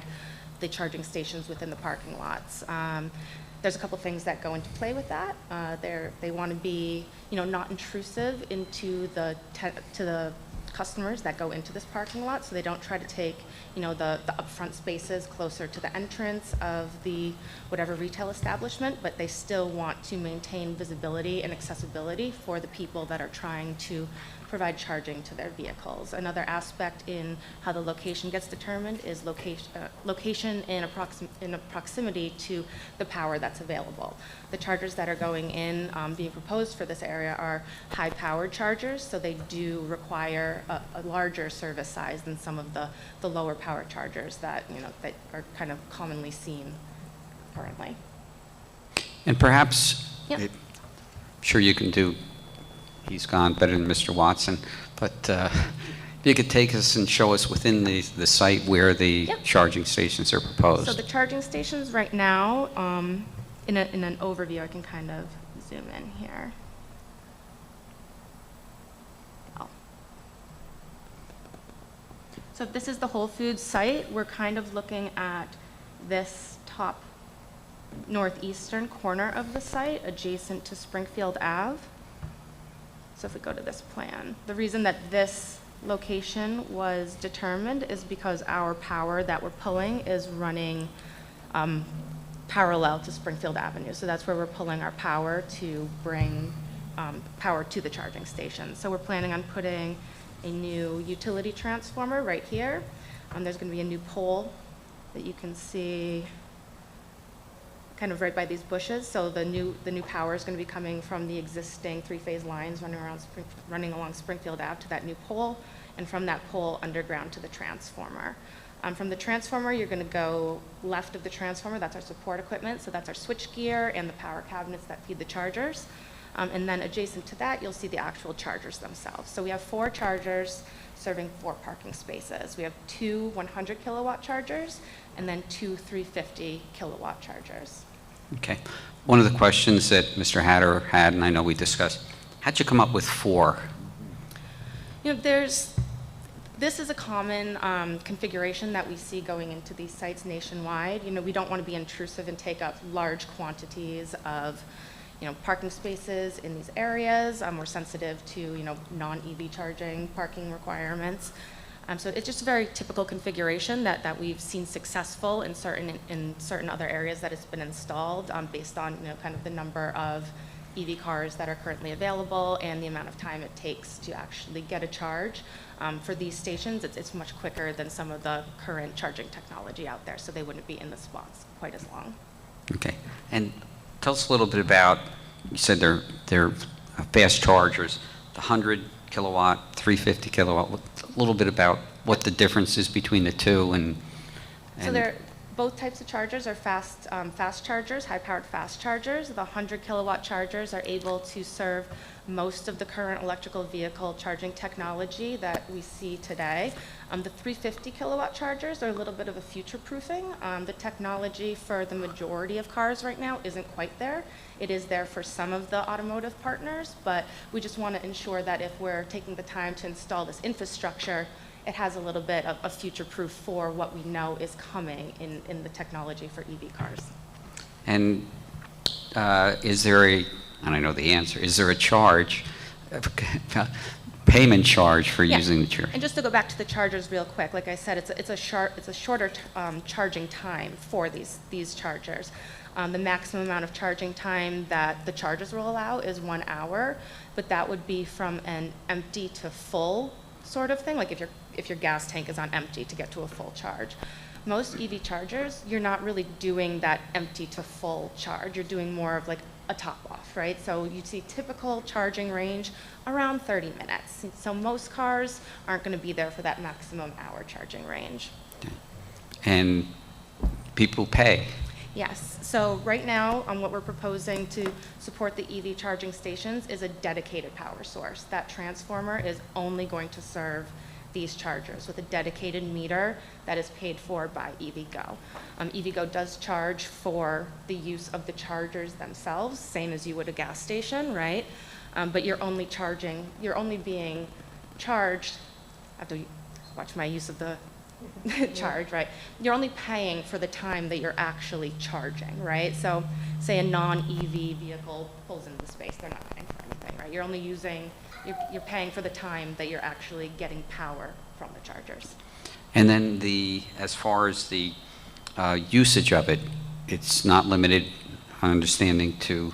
the charging stations within the parking lots. There's a couple things that go into play with that. They want to be, not intrusive into the customers that go into this parking lot, so they don't try to take, the upfront spaces closer to the entrance of the whatever retail establishment, but they still want to maintain visibility and accessibility for the people that are trying to provide charging to their vehicles. Another aspect in how the location gets determined is location in a proximity to the power that's available. The chargers that are going in, being proposed for this area are high-powered chargers, so they do require a larger service size than some of the lower power chargers that, that are kind of commonly seen currently. And perhaps, Yep. I'm sure you can do, he's gone better than Mr. Watson, but if you could take us and show us within the site where the Yep. charging stations are proposed. So the charging stations right now, in an overview, I can kind of zoom in here. Oh. So if this is the Whole Foods site, we're kind of looking at this top northeastern corner of the site, adjacent to Springfield Ave. So if we go to this plan, the reason that this location was determined is because our power that we're pulling is running parallel to Springfield Avenue. So that's where we're pulling our power to bring power to the charging station. So we're planning on putting a new utility transformer right here. There's going to be a new pole that you can see kind of right by these bushes. So the new power is going to be coming from the existing three-phase lines running along Springfield Ave to that new pole, and from that pole underground to the transformer. From the transformer, you're going to go left of the transformer. That's our support equipment. So that's our switch gear and the power cabinets that feed the chargers. And then adjacent to that, you'll see the actual chargers themselves. So we have 4 chargers serving 4 parking spaces. We have 2 100 kilowatt chargers and then 2 350 kilowatt chargers. Okay. One of the questions that Mr. Hatter had, and I know we discussed, how'd you come up with 4? This is a common configuration that we see going into these sites nationwide. We don't want to be intrusive and take up large quantities of parking spaces in these areas. We're sensitive to, non-EV charging parking requirements. So it's just a very typical configuration that we've seen successful in certain other areas that it's been installed based on, kind of the number of EV cars that are currently available and the amount of time it takes to actually get a charge. For these stations, it's much quicker than some of the current charging technology out there, so they wouldn't be in the spots quite as long. Okay. And tell us a little bit about, you said they're fast chargers, the 100 kilowatt, 350 kilowatt, a little bit about what the difference is between the two and So both types of chargers are fast chargers, high-powered fast chargers. The 100 kilowatt chargers are able to serve most of the current electrical vehicle charging technology that we see today. The 350 kilowatt chargers are a little bit of a future-proofing. The technology for the majority of cars right now isn't quite there. It is there for some of the automotive partners, but we just want to ensure that if we're taking the time to install this infrastructure, it has a little bit of a future-proof for what we know is coming in the technology for EV cars. And is there and I know the answer, is there a charge, payment charge for using the charger? And just to go back to the chargers real quick, like I said, it's a shorter charging time for these chargers. The maximum amount of charging time that the chargers will allow is 1 hour, but that would be from an empty to full sort of thing, like if your gas tank is on empty to get to a full charge. Most EV chargers, you're not really doing that empty to full charge. You're doing more of like a top off, right? So you see typical charging range around 30 minutes. So most cars aren't going to be there for that maximum hour charging range. Okay. And people pay. Yes. So right now, what we're proposing to support the EV charging stations is a dedicated power source. That transformer is only going to serve these chargers with a dedicated meter that is paid for by EVgo. EVgo does charge for the use of the chargers themselves, same as you would a gas station, right? But you're only being charged, I have to watch my use of the charge, right? You're only paying for the time that you're actually charging, right? So say a non-EV vehicle pulls into the space, they're not paying for anything, right? You're only using you're paying for the time that you're actually getting power from the chargers. And then as far as the usage of it, it's not limited, my understanding, to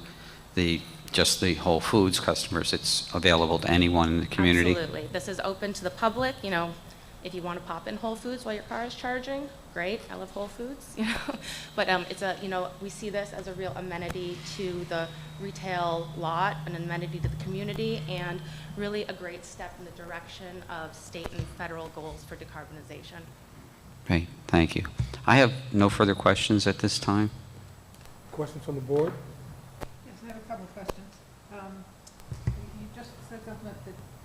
just the Whole Foods customers. It's available to anyone in the community. Absolutely. This is open to the public, you know, if you want to pop in Whole Foods while your car is charging, great, I love Whole Foods, you know. But we see this as a real amenity to the retail lot, an amenity to the community, and really a great step in the direction of state and federal goals for decarbonization. Okay, thank you. I have no further questions at this time. Questions from the board? Yes, I have a couple of questions. You just said something that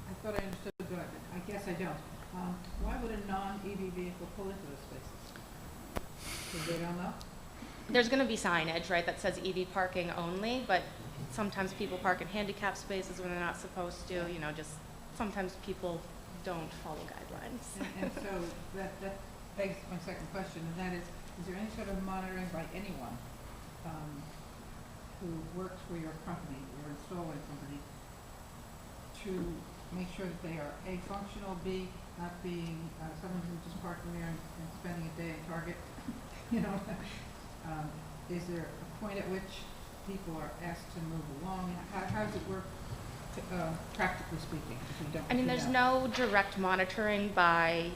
I thought I understood, but I guess I don't. Why would a non-EV vehicle pull into those spaces? Because they don't know? There's going to be signage, right, that says EV parking only, but sometimes people park in handicap spaces when they're not supposed to, you know, just sometimes people don't follow guidelines. And so that begs my second question, and that is there any sort of monitoring by anyone who works for your company or installing company to make sure that they are A, functional, B, not being someone who's just parking there and spending a day at Target, you know? Is there a point at which people are asked to move along? How does it work, practically speaking, if you don't? I mean, there's no direct monitoring by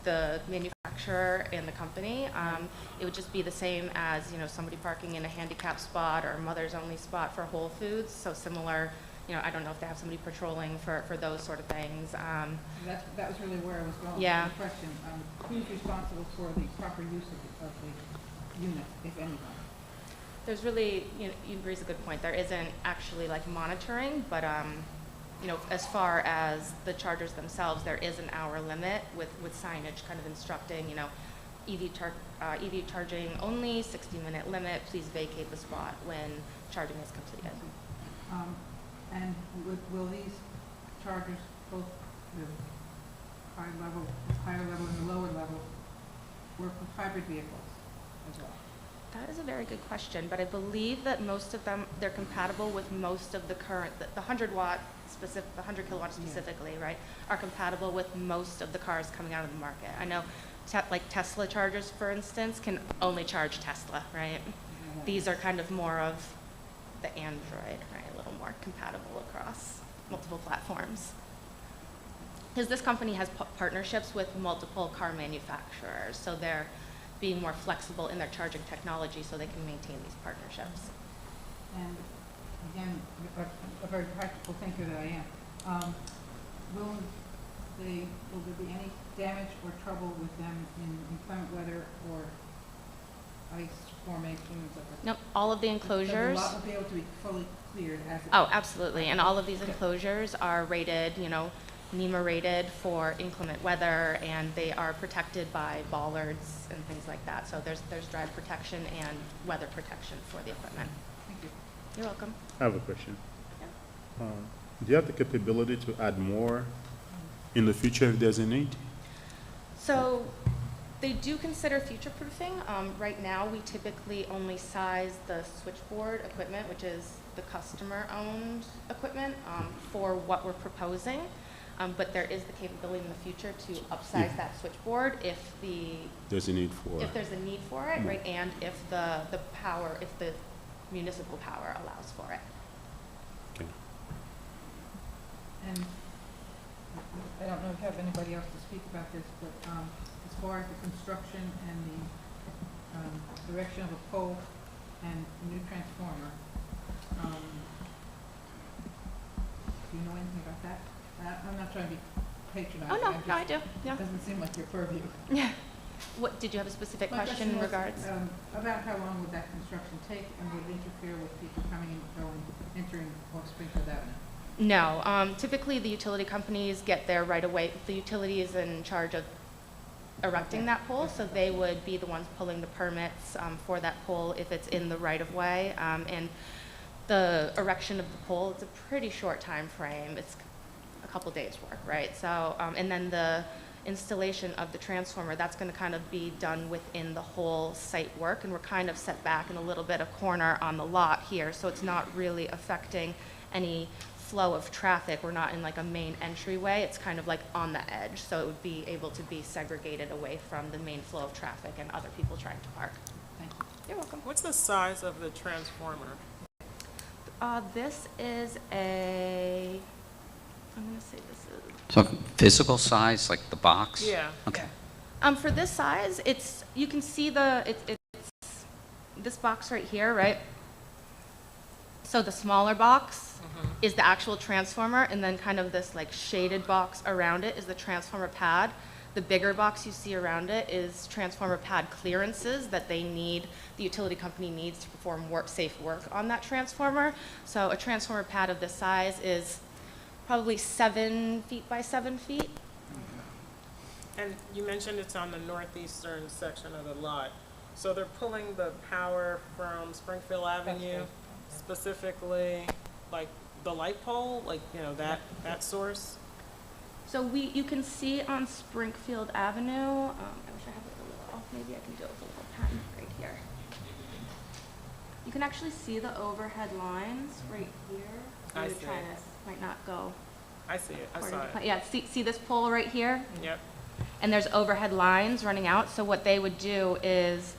the manufacturer and the company. It would just be the same as, you know, somebody parking in a handicap spot or a mother's only spot for Whole Foods. So similar, you know, I don't know if they have somebody patrolling for those sort of things. That was really where I was going Yeah. with the question. Who's responsible for the proper use of the unit, if anyone? There's really, you know, you raise a good point. There isn't actually like monitoring, but you know, as far as the chargers themselves, there is an hour limit with signage kind of instructing, you know, EV charging only, 60-minute limit, please vacate the spot when charging is completed. And will these chargers, both the higher level and the lower level, work with hybrid vehicles as well? That is a very good question, but I believe that most of them, they're compatible with most of the current, the 100-watt specific, the 100 kilowatt specifically, right, are compatible with most of the cars coming out of the market. I know, like Tesla chargers, for instance, can only charge Tesla, right? These are kind of more of the Android, right, a little more compatible across multiple platforms. Because this company has partnerships with multiple car manufacturers, so they're being more flexible in their charging technology so they can maintain these partnerships. And again, a very practical thinker that I am, will there be any damage or trouble with them in inclement weather or ice formations? Nope, all of the enclosures. The lot will be able to be fully cleared as it. Oh, absolutely, and all of these enclosures are rated, you know, NEMA rated for inclement weather, and they are protected by bollards and things like that. So there's drive protection and weather protection for the equipment. Thank you. You're welcome. I have a question. Do you have the capability to add more in the future if there's a need? So they do consider future-proofing. Right now, we typically only size the switchboard equipment, which is the customer-owned equipment, for what we're proposing. But there is the capability in the future to upsize that switchboard if there's a need for it, right? And if the municipal power allows for it. Okay. And I don't know if you have anybody else to speak about this, but as far as the construction and the direction of a pole and a new transformer, do you know anything about that? I'm not trying to be patronizing. Oh, no, I do, yeah. It doesn't seem like your purview. Yeah. What, did you have a specific question in regards? About how long would that construction take, and would it interfere with people coming and going, entering off Springfield Avenue? No, typically the utility companies get there right away. The utility is in charge of erecting that pole, so they would be the ones pulling the permits for that pole if it's in the right-of-way. And the erection of the pole, it's a pretty short time frame. It's a couple days work, right? So, and then the installation of the transformer, that's going to kind of be done within the whole site work, and we're kind of set back in a little bit of corner on the lot here, so it's not really affecting any flow of traffic. We're not in like a main entryway. It's kind of like on the edge, so it would be able to be segregated away from the main flow of traffic and other people trying to park. Thank you. You're welcome. What's the size of the transformer? This is a, I'm gonna say this is. So physical size, like the box? Yeah. Okay. For this size, it's, you can see it's this box right here, right? So the smaller box is the actual transformer, and then kind of this like shaded box around it is the transformer pad. The bigger box you see around it is transformer pad clearances that they need, the utility company needs to perform safe work on that transformer. So a transformer pad of this size is probably 7 feet by 7 feet. And you mentioned it's on the northeastern section of the lot. So they're pulling the power from Springfield Avenue, specifically like the light pole, like, you know, that source? So you can see on Springfield Avenue, I wish I had it a little off, maybe I can do it with a little pen right here. You can actually see the overhead lines right here. So I you're see trying it. to, might not go. I see it, I according saw to it. plan. Yeah, see this pole right here? Yep. And there's overhead lines running out, so what they would do is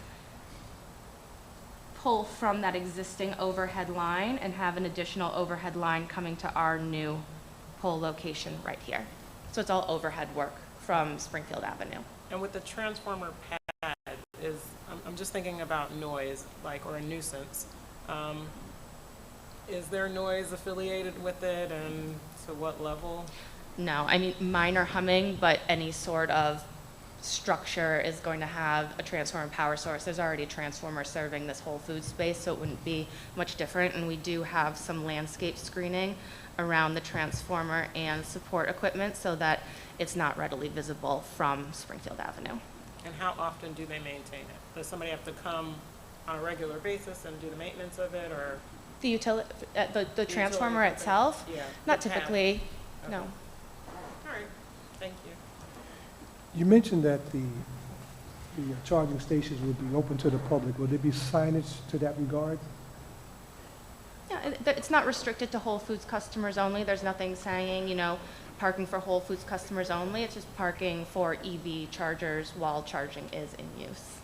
pull from that existing overhead line and have an additional overhead line coming to our new pole location right here. So it's all overhead work from Springfield Avenue. And with the transformer pad, I'm just thinking about noise, like, or a nuisance. Is there noise affiliated with it, and to what level? No, I mean minor humming, but any sort of structure is going to have a transformer power source. There's already a transformer serving this whole food space, so it wouldn't be much different. And we do have some landscape screening around the transformer and support equipment so that it's not readily visible from Springfield Avenue. And how often do they maintain it? Does somebody have to come on a regular basis and do the maintenance of it, or? The the transformer utility itself? company? Yeah. Not the pad. typically, no. All right, thank you. You mentioned that the charging stations will be open to the public. Will there be signage to that regard? Yeah, it's not restricted to Whole Foods customers only. There's nothing saying, you know, parking for Whole Foods customers only. It's just parking for EV chargers while charging is in use.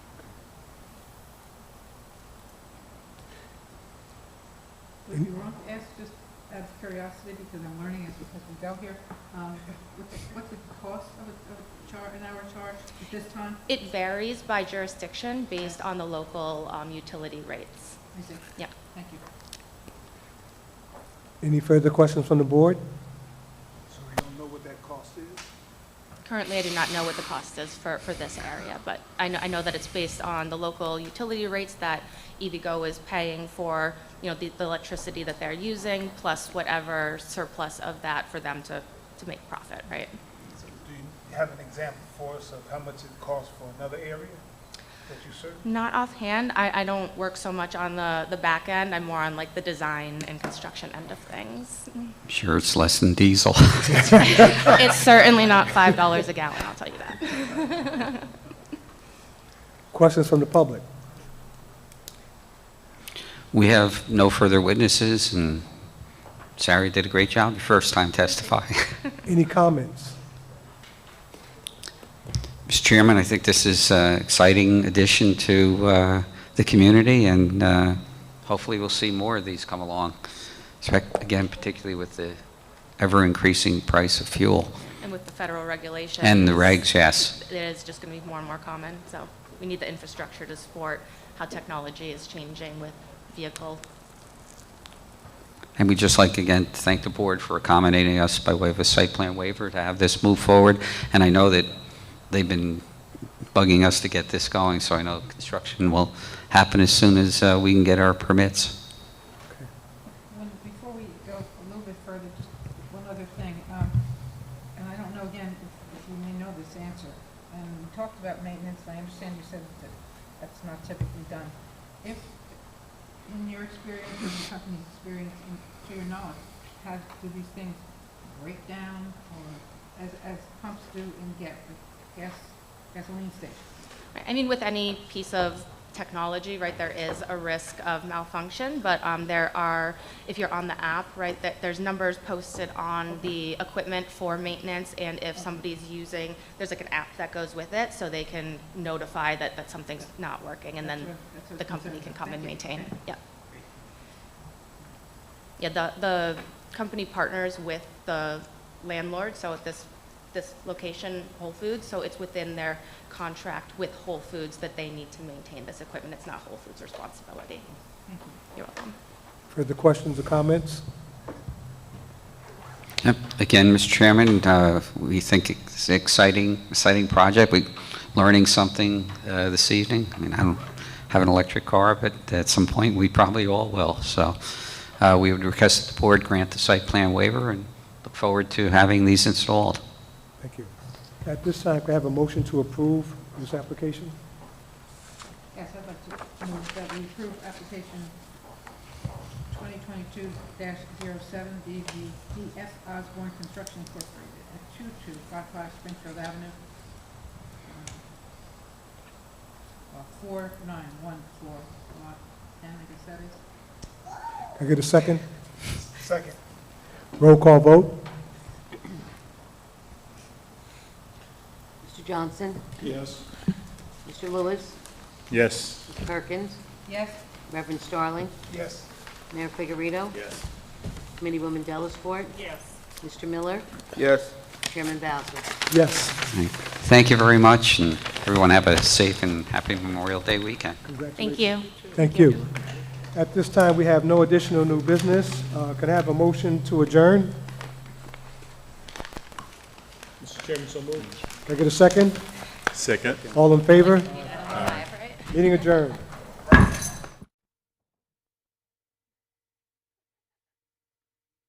Would you want to ask, just out of curiosity, because I'm learning as we go here, what's the cost of an hour charge at this time? It varies by jurisdiction based on the local utility rates. I see. Yeah. Thank you. Any further questions from the board? So we don't know what that cost is? Currently, I do not know what the cost is for this area, but I know that it's based on the local utility rates that EVgo is paying for, you know, the electricity that they're using, plus whatever surplus of that for them to make profit, right? So do you have an example for us of how much it costs for another area that you serve? Not offhand. I don't work so much on the back end. I'm more on like the design and construction end of things. I'm sure it's less than diesel. It's certainly not $5 a gallon, I'll tell you that. Questions from the public? We have no further witnesses, and Sarah did a great job your first time testifying. Any comments? Mr. Chairman, I think this is an exciting addition to the community, and hopefully we'll see more of these come along, again, particularly with the ever-increasing price of fuel. And with the federal regulations. And the regs, yes. It is just going to be more and more common. So we need the infrastructure to support how technology is changing with vehicle. And we'd just like, again, to thank the board for accommodating us by way of a site plan waiver to have this move forward. And I know that they've been bugging us to get this going, so I know construction will happen as soon as we can get our permits. Before we go a little bit further, just one other thing, and I don't know, again, if you may know this answer. And we talked about maintenance, and I understand you said that that's not typically done. If, in your experience, or the company's experience, to your knowledge, do these things break down, or as pumps do in gasoline stations? I mean, with any piece of technology, right, there is a risk of malfunction, but there are, if you're on the app, right, there's numbers posted on the equipment for maintenance, and if somebody's using, there's like an app that goes with it, so they can notify that something's not working, and then the company can come and maintain it. Yeah. Yeah, the company partners with the landlord, so at this location, Whole Foods, so it's within their contract with Whole Foods that they need to maintain this equipment. It's not Whole Foods' responsibility. You're welcome. Further questions or comments? Yep. Again, Mr. Chairman, we think it's an exciting project. We're learning something this evening. I mean, I don't have an electric car, but at some point we probably all will. So we would request that the board grant the site plan waiver and look forward to having these installed. Thank you. At this time, can I have a motion to approve this application? Yes, I'd like to move that we approve application 2022-07 DF Osborne Construction Incorporated at 2255 Springfield Avenue, 4914, lot 10, I guess that is. Can I get a second? Second. Roll call vote? Mr. Johnson? Yes. Mr. Lewis? Yes. Mr. Perkins? Yes? Reverend Starling? Yes. Mayor Figueredo? Yes. Committeewoman Delasport? Yes. Mr. Miller? Yes. Chairman Bowser? Yes. Thank you very much, and everyone have a safe and happy Memorial Day weekend. Thank you. Thank you. At this time, we have no additional new business. Can I have a motion to adjourn? Mr. Chairman, so moved. Can I get a second? Second. All in favor? Meeting adjourned.